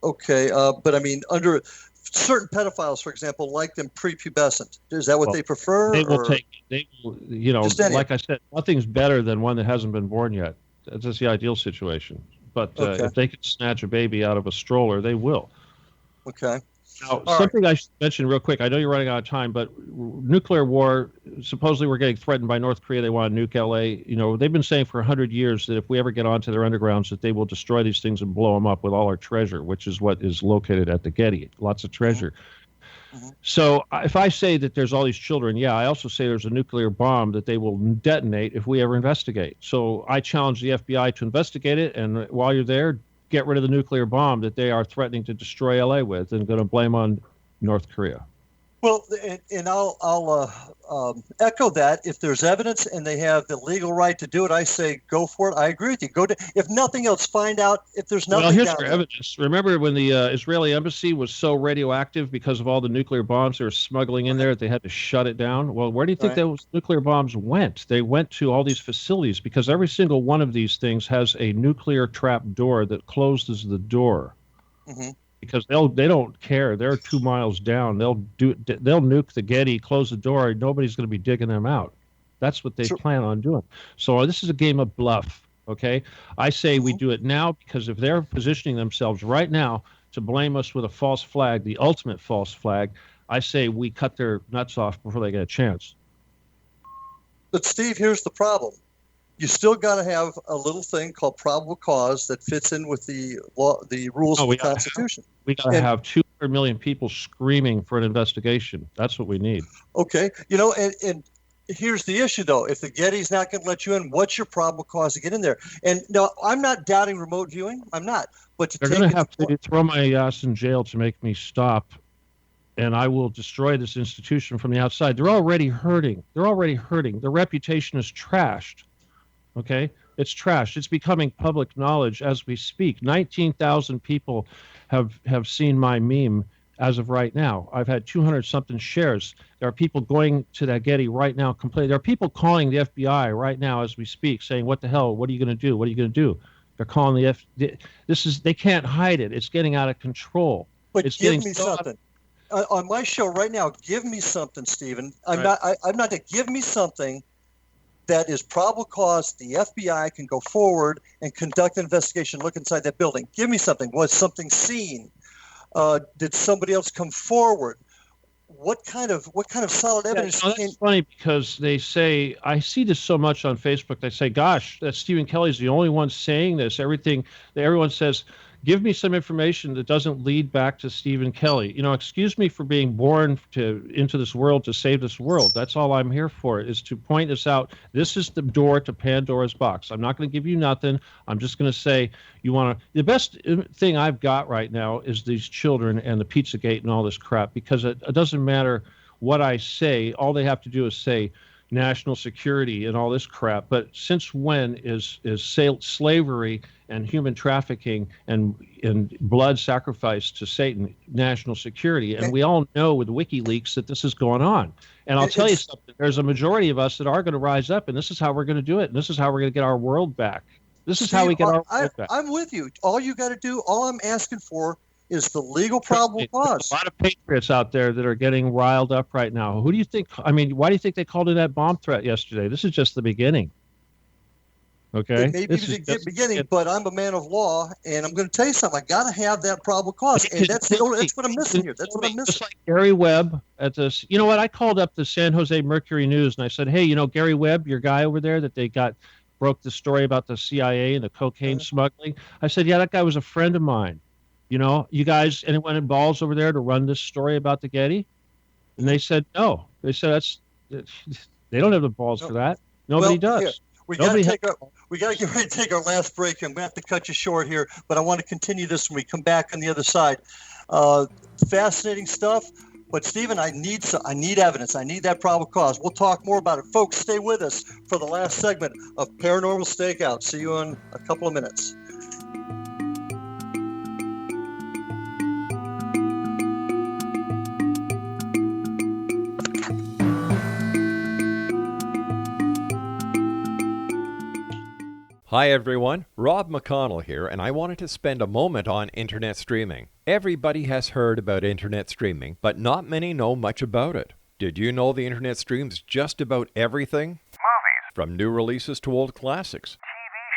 S3: Okay,
S2: but I mean, under certain pedophiles, for example, like them prepubescent, is that what they prefer?
S3: They will like I said, nothing's better than one that hasn't been born yet. That's just the ideal situation. But if they can snatch a baby out of a stroller, they will.
S2: Okay.
S3: Now, something I should mention real quick. I know you're running out of time, but nuclear war, supposedly we're getting threatened by North Korea. They want to nuke LA. They've been saying for 100 years that if we ever get onto their undergrounds, that they will destroy these things and blow them up with all our treasure, which is what is located at the Getty. Lots of treasure. Mm-hmm. So if I say that there's all these children, I also say there's a nuclear bomb that they will detonate if we ever investigate. So I challenge the FBI to investigate it, and while you're there, get rid of the nuclear bomb that they are threatening to destroy LA with and going to blame on North Korea.
S2: Well, and I'll echo that. If there's evidence and they have the legal right to do it, I say go for it. I agree with you. Go to, if nothing else, find out if there's nothing.
S3: Well, here's
S2: down
S3: your
S2: there.
S3: evidence. Remember when the Israeli embassy was so radioactive because of all the nuclear bombs they were smuggling in there that they had to shut it down? Well, where do you think those nuclear bombs went? They went to all these facilities because every single one of these things has a nuclear trap door that closes the door. Mm-hmm. Because they don't care. They're 2 miles down. They'll nuke the Getty, close the door. Nobody's going to be digging them out. That's what they plan on doing. So this is a game of bluff. Okay, I say we do it now because if they're positioning themselves right now to blame us with a false flag, the ultimate false flag, I say we cut their nuts off before they get a chance.
S2: But Steve, here's the problem. You still got to have a little thing called probable cause that fits in with the law, the rules of the Constitution.
S3: We got to have 200 million people screaming for an investigation. That's what we need.
S2: Okay. And here's the issue, though. If the Getty's not going to let you in, what's your probable cause to get in there? And no, I'm not doubting remote viewing. I'm not. But
S3: they're going to have to throw my ass in jail to make me stop, and I will destroy this institution from the outside. They're already hurting. Their reputation is trashed. Okay, it's trashed. It's becoming public knowledge as we speak. 19,000 people have seen my meme as of right now. I've had 200-something shares. There are people going to that Getty right now complaining. There are people calling the FBI right now as we speak, saying, "What the hell? What are you going to do? What are you going to do?" They're calling the they can't hide it. It's getting out of control.
S2: But give me something. On my show right now, give me something, Stephen. I'm not to give me something that is probable cause the FBI can go forward and conduct an investigation, look inside that building. Give me something. Was something seen? Did somebody else come forward? What kind of solid evidence?
S3: That's funny because they say, I see this so much on Facebook. They say, gosh, that Steven Kelley's the only one saying this. Everyone says, give me some information that doesn't lead back to Steven Kelley. Excuse me for being born into this world to save this world. That's all I'm here for, is to point this out. This is the door to Pandora's box. I'm not going to give you nothing. I'm just going to say, the best thing I've got right now is these children and the Pizzagate and all this crap, because it doesn't matter what I say. All they have to do is say national security and all this crap. But since when is slavery and human trafficking and blood sacrifice to Satan national security? And we all know with WikiLeaks that this is going on. And I'll tell you something, there's a majority of us that are going to rise up, and this is how we're going to do it, and this is how we're going to get our world back. This is how we get our world back.
S2: I'm with you. All you got to do, all I'm asking for is the legal probable cause.
S3: There's a lot of patriots out there that are getting riled up right now. Who do you think? I mean, why do you think they called in that bomb threat yesterday? This is just the beginning. Okay.
S2: It may be the beginning, but I'm a man of law, and I'm going to tell you something. I got to have that probable cause, and that's what I'm missing here. That's what I'm missing.
S3: Just like Gary Webb at this. You know what? I called up the San Jose Mercury News and I said, hey, Gary Webb, your guy over there that they broke the story about the CIA and the cocaine smuggling. I said, yeah, that guy was a friend of mine. You guys, anyone in balls over there to run this story about the Getty? And they said no. They said they don't have the balls for that. Nobody does.
S2: Here, we got to get ready to take our last break. I'm going to have to cut you short here, but I want to continue this when we come back on the other side. Fascinating stuff. But Stephen, I need evidence. I need that probable cause. We'll talk more about it. Folks, stay with us for the last segment of Paranormal Stakeout. See you in a couple of minutes.
S4: Hi everyone, Rob McConnell here, and I wanted to spend a moment on internet streaming. Everybody has heard about internet streaming, but not many know much about it. Did you know the internet streams just about everything?
S10: Movies.
S4: From new releases to old classics.
S10: TV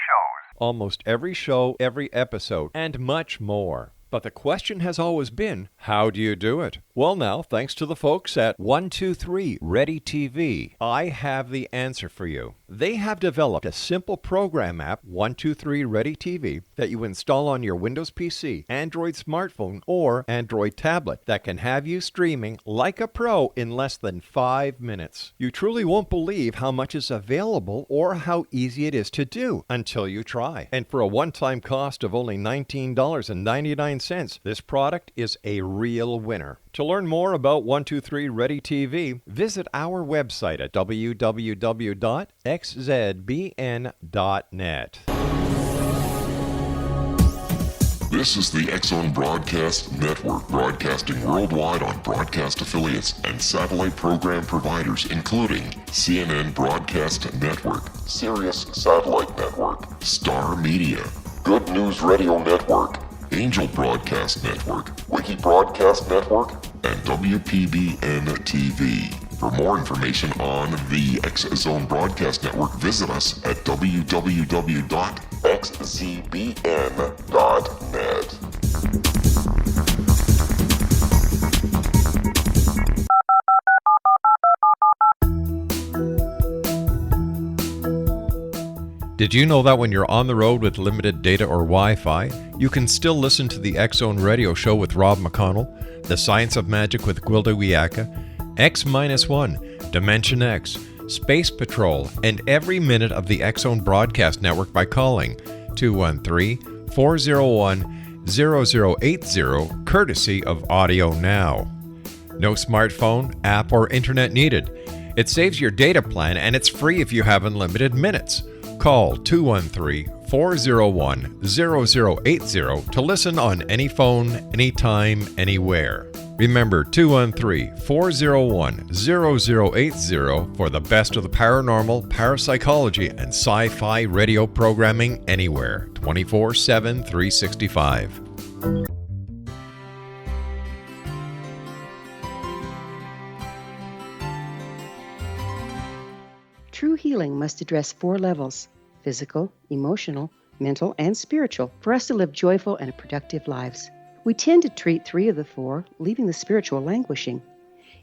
S10: shows.
S4: Almost every show, every episode, and much more. But the question has always been, how do you do it? Well now, thanks to the folks at 123 Ready TV, I have the answer for you. They have developed a simple program app, 123 Ready TV, that you install on your Windows PC, Android smartphone, or Android tablet that can have you streaming like a pro in less than 5 minutes. You truly won't believe how much is available or how easy it is to do until you try. And for a one-time cost of only $19.99, this product is a real winner. To learn more about 123 Ready TV, visit our website at www.xzbn.net.
S1: This is the X-Zone Broadcast Network, broadcasting worldwide on broadcast affiliates and satellite program providers, including CNN Broadcast Network, Sirius Satellite Network, Star Media, Good News Radio Network, Angel Broadcast Network, Wiki Broadcast Network, and WPBN TV. For more information on the X-Zone Broadcast Network, visit us at www.xzbn.net.
S4: Did you know that when you're on the road with limited data or Wi-Fi, you can still listen to the X-Zone Radio Show with Rob McConnell, The Science of Magic with Gwilda Wiyaka, X-1, Dimension X, Space Patrol, and every minute of the X-Zone Broadcast Network by calling 213-401-0080, courtesy of Audio Now. No smartphone, app, or internet needed. It saves your data plan and it's free if you have unlimited minutes. Call 213-401-0080 to listen on any phone, anytime, anywhere. Remember 213-401-0080 for the best of the paranormal, parapsychology, and sci-fi radio programming anywhere, 24/7, 365.
S8: True healing must address 4 levels: physical, emotional, mental, and spiritual, for us to live joyful and productive lives. We tend to treat 3 of the 4, leaving the spiritual languishing.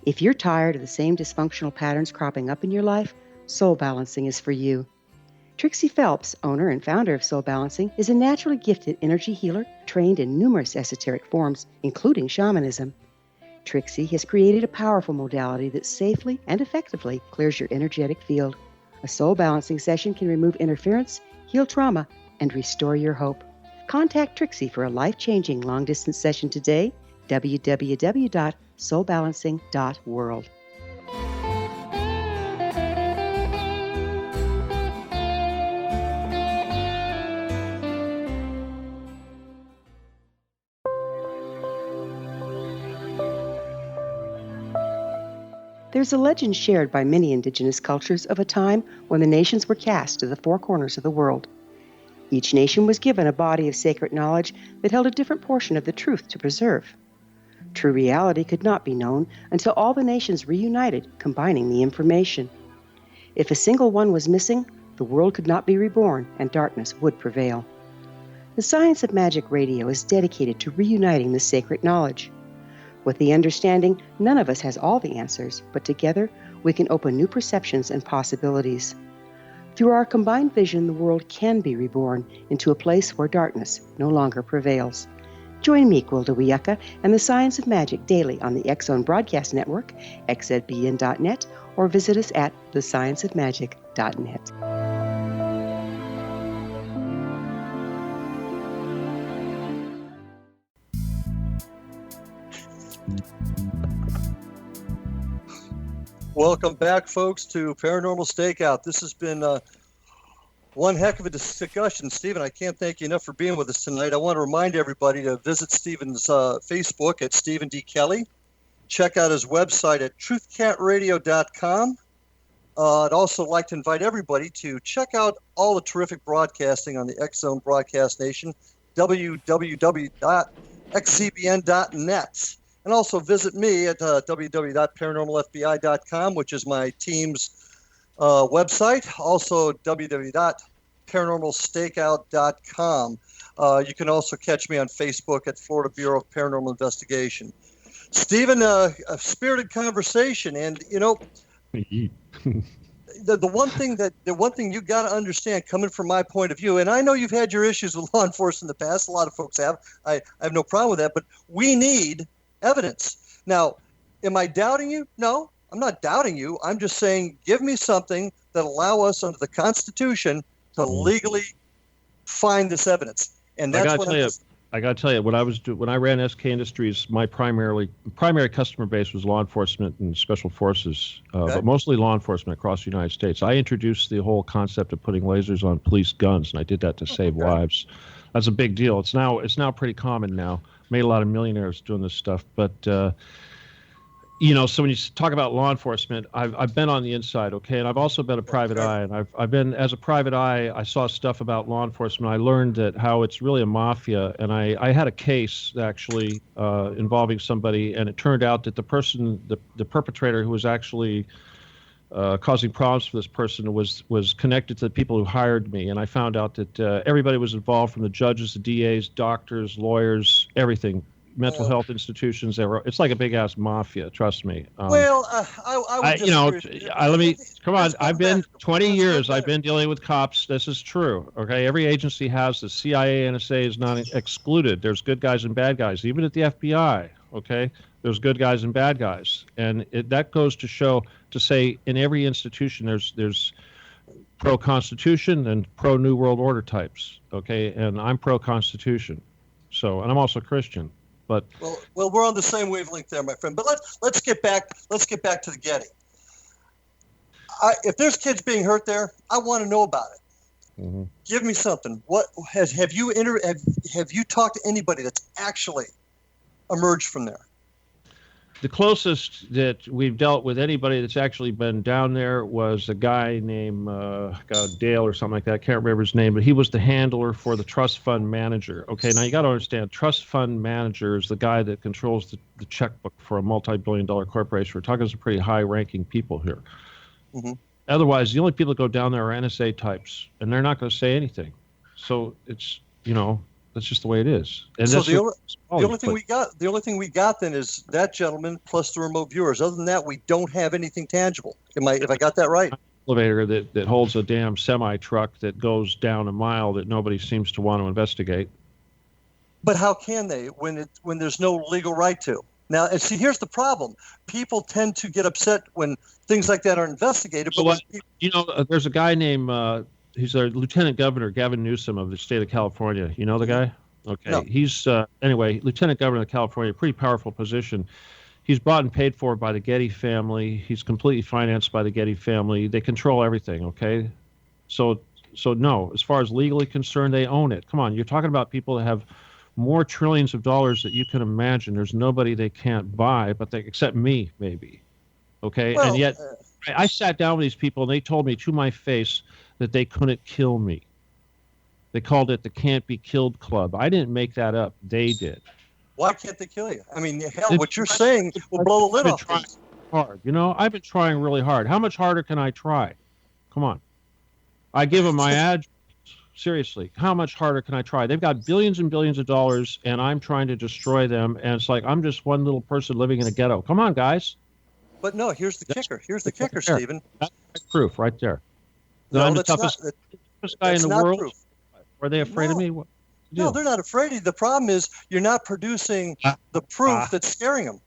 S8: If you're tired of the same dysfunctional patterns cropping up in your life, Soul Balancing is for you. Trixie Phelps, owner and founder of Soul Balancing, is a naturally gifted energy healer trained in numerous esoteric forms, including shamanism. Trixie has created a powerful modality that safely and effectively clears your energetic field. A soul balancing session can remove interference, heal trauma, and restore your hope. Contact Trixie for a life-changing long-distance session today, www.soulbalancing.world. There's a legend shared by many indigenous cultures of a time when the nations were cast to the 4 corners of the world. Each nation was given a body of sacred knowledge that held a different portion of the truth to preserve. True reality could not be known until all the nations reunited, combining the information. If a single one was missing, the world could not be reborn and darkness would prevail. The Science of Magic Radio is dedicated to reuniting the sacred knowledge. With the understanding, none of us has all the answers, but together we can open new perceptions and possibilities. Through our combined vision, the world can be reborn into a place where darkness no longer prevails. Join me, Gwilda Wiyaka, and the Science of Magic daily on the X-Zone Broadcast Network, xzbn.net, or visit us at thescienceofmagic.net.
S2: Welcome back, folks, to Paranormal Stakeout. This has been one heck of a discussion. Stephen, I can't thank you enough for being with us tonight. I want to remind everybody to visit Stephen's Facebook at Steven D. Kelley. Check out his website at truthcatradio.com. I'd also like to invite everybody to check out all the terrific broadcasting on the X-Zone Broadcast Nation, www.xzbn.net. And also visit me at www.paranormalfbi.com, which is my team's website. Also www.paranormalstakeout.com. You can also catch me on Facebook at Florida Bureau of Paranormal Investigation. Stephen, a spirited conversation, and you know, the one thing you got to understand, coming from my point of view, and I know you've had your issues with law enforcement in the past. A lot of folks have. I have no problem with that, but we need evidence. Now, am I doubting you? No, I'm not doubting you. I'm just saying, give me something that allow us under the Constitution to legally find this evidence. And that's what
S3: I got to tell you, when I ran SK Industries, my primary customer base was law enforcement and special forces, but mostly law enforcement across the United States. I introduced the whole concept of putting lasers on police guns, and I did that to save lives. That's a big deal. It's now pretty common now. Made a lot of millionaires doing this stuff, but so when you talk about law enforcement, I've been on the inside, okay, and I've also been a private eye, and I've been, as a private eye, I saw stuff about law enforcement. I learned that how it's really a mafia, and I had a case actually involving somebody, and it turned out that the perpetrator who was actually causing problems for this person was connected to the people who hired me, and I found out that everybody was involved, from the judges, the DAs, doctors, lawyers, everything. Mental health institutions. It's like a big ass mafia. Trust me.
S2: I
S3: let me come on. I've been 20 years. I've been dealing with cops. This is true. Okay, every agency has the CIA, NSA is not excluded. There's good guys and bad guys, even at the FBI. Okay, there's good guys and bad guys, and that goes to say in every institution there's pro-Constitution and pro-New World Order types. Okay, and I'm pro-Constitution, and I'm also Christian. But
S2: well, we're on the same wavelength there, my friend. But let's get back to the Getty. If there's kids being hurt there, I want to know about it.
S3: Mm-hmm.
S2: Give me something. What have you talked to anybody that's actually emerged from there?
S3: The closest that we've dealt with anybody that's actually been down there was a guy named Dale or something like that. I can't remember his name, but he was the handler for the trust fund manager. Okay, now you got to understand, trust fund manager is the guy that controls the checkbook for a multi-billion-dollar corporation. We're talking some pretty high-ranking people here.
S2: Mm-hmm.
S3: Otherwise, the only people that go down there are NSA types, and they're not going to say anything. So it's, that's just the way it is. And
S2: so the only thing we got then is that gentleman plus the remote viewers. Other than that, we don't have anything tangible. If I got that right?
S3: Elevator that holds a damn semi truck that goes down a mile that nobody seems to want to investigate.
S2: But how can they when there's no legal right to? Now, and see, here's the problem. People tend to get upset when things like that are investigated. But
S3: there's a guy named. He's our Lieutenant Governor, Gavin Newsom of the state of California. You know the guy? Okay.
S2: No.
S3: He's, Lieutenant Governor of California, pretty powerful position. He's bought and paid for by the Getty family. He's completely financed by the Getty family. They control everything, okay? So no, as far as legally concerned, they own it. Come on, you're talking about people that have more trillions of dollars that you can imagine. There's nobody they can't buy, except me, maybe. Okay?
S2: Well,
S3: and yet, I sat down with these people, and they told me to my face that they couldn't kill me. They called it the Can't Be Killed Club. I didn't make that up. They did.
S2: Why can't they kill you? I mean, hell, what you're saying will blow the lid off things.
S3: Hard. I've been trying really hard. How much harder can I try? Come on. I give them my address. Seriously, how much harder can I try? They've got billions and billions of dollars, and I'm trying to destroy them, and it's like I'm just one little person living in a ghetto. Come on, guys.
S2: But no, here's the kicker. Here's the kicker, Steven.
S3: That's proof right there.
S2: No,
S3: I'm the
S2: that's
S3: toughest guy in the world. Proof. Are they afraid of me?
S2: No, they're not afraid of you. The problem is you're not producing the proof that's scaring them.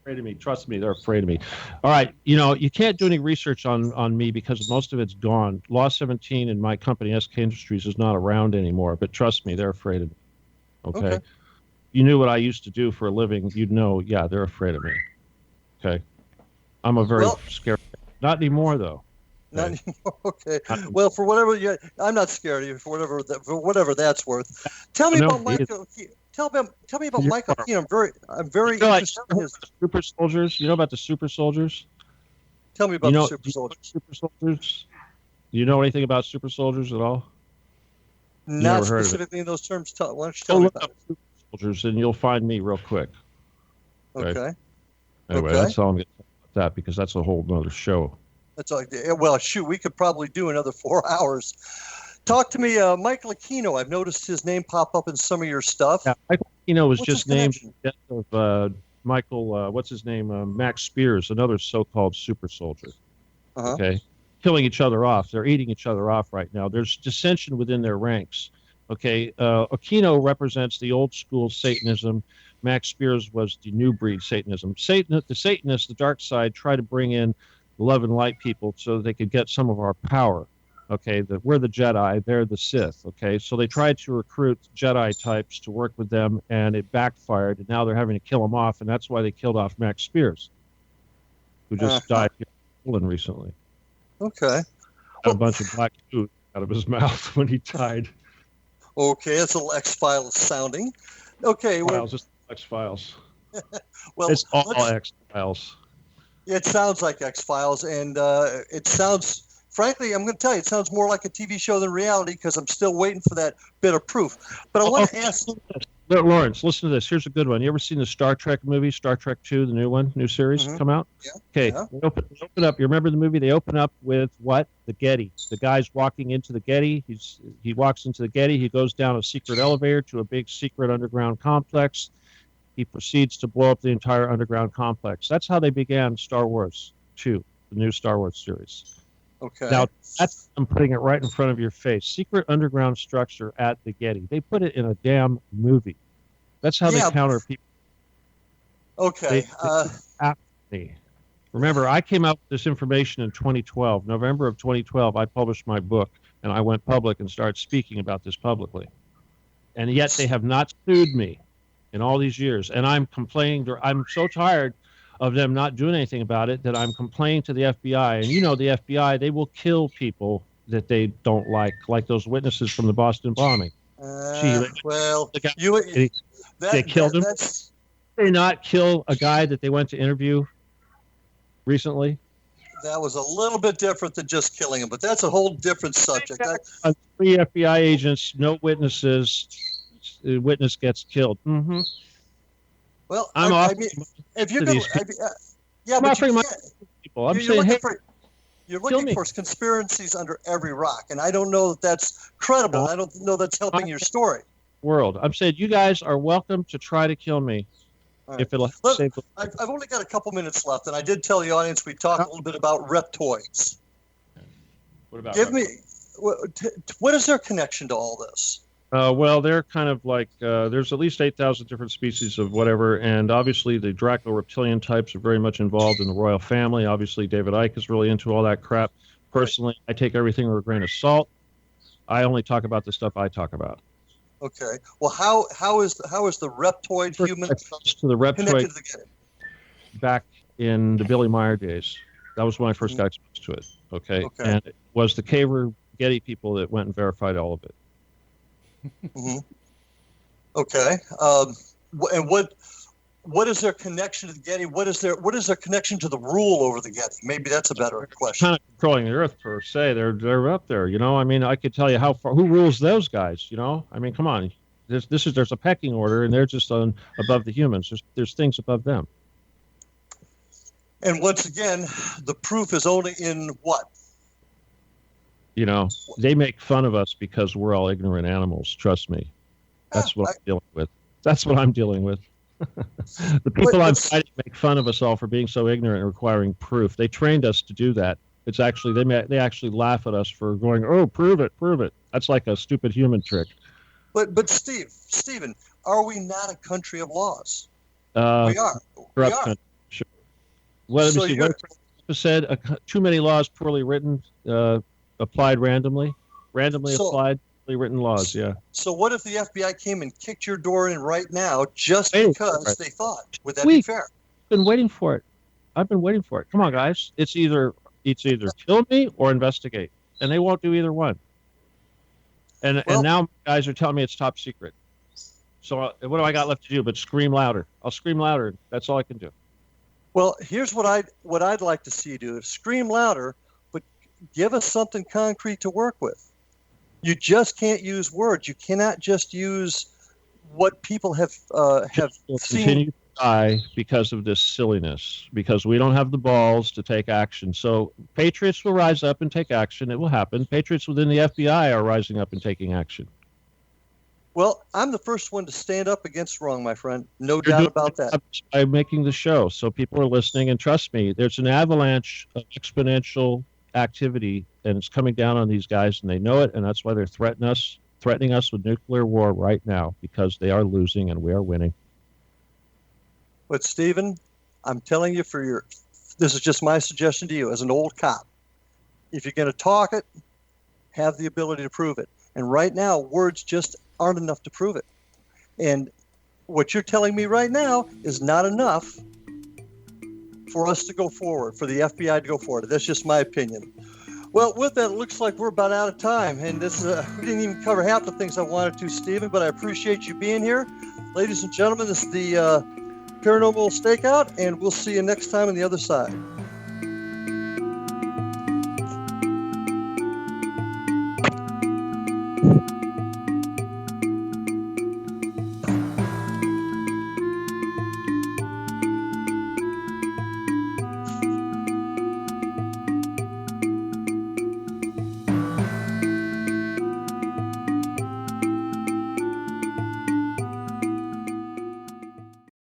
S3: Afraid of me. Trust me, they're afraid of me. All right, you can't do any research on me because most of it's gone. Law 17 and my company, SK Industries, is not around anymore. But trust me, they're afraid of me. Okay? You knew what I used to do for a living. You'd know, yeah, they're afraid of me. Okay? I'm a very scary. Not anymore, though.
S2: Not anymore. Okay. Well, for whatever I'm not scared of you for whatever that's worth. Tell me about Michael. Tell me about Michael Keene. I'm very interested in his
S3: super soldiers. You know about the super soldiers?
S2: Tell me about the super soldiers.
S3: Super soldiers. Do you know anything about super soldiers at all?
S2: Not specifically in those terms. Why don't you tell me about
S3: super soldiers, and you'll find me real quick.
S2: Okay.
S3: Anyway, that's all I'm going to say about that because that's a whole nother show.
S2: That's like, well, shoot, we could probably do another 4 hours. Talk to me, Michael Aquino. I've noticed his name pop up in some of your stuff.
S3: Yeah, Michael Aquino was just named death of Michael. What's his name? Max Spears, another so-called super soldier. Okay, killing each other off. They're eating each other off right now. There's dissension within their ranks. Okay, Aquino represents the old school Satanism. Max Spears was the new breed Satanism. The Satanists, the dark side, try to bring in love and light people so that they could get some of our power. Okay, we're the Jedi, they're the Sith. Okay, so they tried to recruit Jedi types to work with them, and it backfired. And now they're having to kill them off, and that's why they killed off Max Spears, who just died here in Poland recently.
S2: Okay.
S3: Got a bunch of black food out of his mouth when he died.
S2: Okay, it's a little X-Files sounding. Okay,
S3: Files, just X-Files.
S2: well,
S3: it's all X-Files.
S2: It sounds like X-Files, and it sounds. Frankly, I'm going to tell you, it sounds more like a TV show than reality because I'm still waiting for that bit of proof. But I want to ask
S3: Lawrence, listen to this. Here's a good one. You ever seen the Star Trek movie, Star Trek II, the new one, new series come out?
S2: Yeah.
S3: Okay.
S2: Yeah.
S3: They open up. You remember the movie? They open up with what? The Getty. The guy's walking into the Getty. He walks into the Getty. He goes down a secret elevator to a big secret underground complex. He proceeds to blow up the entire underground complex. That's how they began Star Wars 2, the new Star Wars series.
S2: Okay.
S3: Now, I'm putting it right in front of your face. Secret underground structure at the Getty. They put it in a damn movie. That's how they counter people.
S2: Okay.
S3: Remember, I came out with this information in 2012. November of 2012, I published my book, and I went public and started speaking about this publicly. And yet they have not sued me in all these years. And I'm complaining. I'm so tired of them not doing anything about it that I'm complaining to the FBI. And you know the FBI, they will kill people that they don't like those witnesses from the Boston bombing.
S2: They
S3: killed him. Did they not kill a guy that they went to interview recently?
S2: That was a little bit different than just killing him, but that's a whole different subject.
S3: 3 FBI agents, no witnesses. The witness gets killed. Mm-hmm.
S2: Well,
S3: I
S2: mean, if you're going to,
S3: I'm
S2: but
S3: offering my people. I'm saying, hey,
S2: you're looking for conspiracies under every rock, and I don't know that that's credible. I don't know that's helping your story.
S3: World. I'm saying you guys are welcome to try to kill me.
S2: Right.
S3: If it'll save.
S2: I've only got a couple minutes left, and I did tell the audience we talked a little bit about reptoids.
S3: What about?
S2: Give me what is their connection to all this?
S3: Well, they're kind of like there's at least 8,000 different species of whatever, and obviously the Draco reptilian types are very much involved in the royal family. Obviously, David Icke is really into all that crap. Personally, I take everything with a grain of salt. I only talk about the stuff I talk about.
S2: Okay. Well, how is the reptoid human
S3: to the reptoid
S2: connected to the Getty?
S3: Back in the Billy Meyer days? That was when I first got exposed to it. Okay. And it was the Caver Getty people that went and verified all of it.
S2: Mm-hmm. Okay. And what is their connection to the Getty? What is their connection to the rule over the Getty? Maybe that's a better question.
S3: Kind of controlling the Earth per se. They're up there. You know, I mean, I could tell you who rules those guys. You know, I mean, come on. There's a pecking order, and they're just above the humans. There's things above them.
S2: And once again, the proof is only in what?
S3: You know, they make fun of us because we're all ignorant animals. Trust me. That's what I'm dealing with. That's what I'm dealing with. The people I'm fighting make fun of us all for being so ignorant and requiring proof. They trained us to do that. It's actually they actually laugh at us for going, "Oh, prove it." That's like a stupid human trick.
S2: But Steven, are we not a country of laws? We are. We are.
S3: Sure. Well, let me see. What said? Too many laws poorly written. Applied randomly applied, written laws. Yeah.
S2: So what if the FBI came and kicked your door in right now just because they thought? Would that be fair?
S3: I've been waiting for it. Come on, guys. It's either kill me or investigate, and they won't do either one. And now guys are telling me it's top secret. So what do I got left to do but scream louder? I'll scream louder. That's all I can do.
S2: Well, here's what I'd like to see you do: scream louder. Give us something concrete to work with. You just can't use words. You cannot just use what people have seen.
S3: Continue to die because of this silliness, because we don't have the balls to take action. So patriots will rise up and take action. It will happen. Patriots within the FBI are rising up and taking action.
S2: Well, I'm the first one to stand up against wrong, my friend. No doubt about that.
S3: I'm making the show, so people are listening, and trust me, there's an avalanche of exponential activity, and it's coming down on these guys, and they know it, and that's why they're threatening us with nuclear war right now, because they are losing and we are winning.
S2: But Steven, I'm telling you, this is just my suggestion to you as an old cop. If you're going to talk it, have the ability to prove it. And right now, words just aren't enough to prove it. And what you're telling me right now is not enough for us to go forward, for the FBI to go forward. That's just my opinion. Well, with that, it looks like we're about out of time. And this we didn't even cover half the things I wanted to, Steven, but I appreciate you being here. Ladies and gentlemen, this is the Paranormal Stakeout, and we'll see you next time on the other side.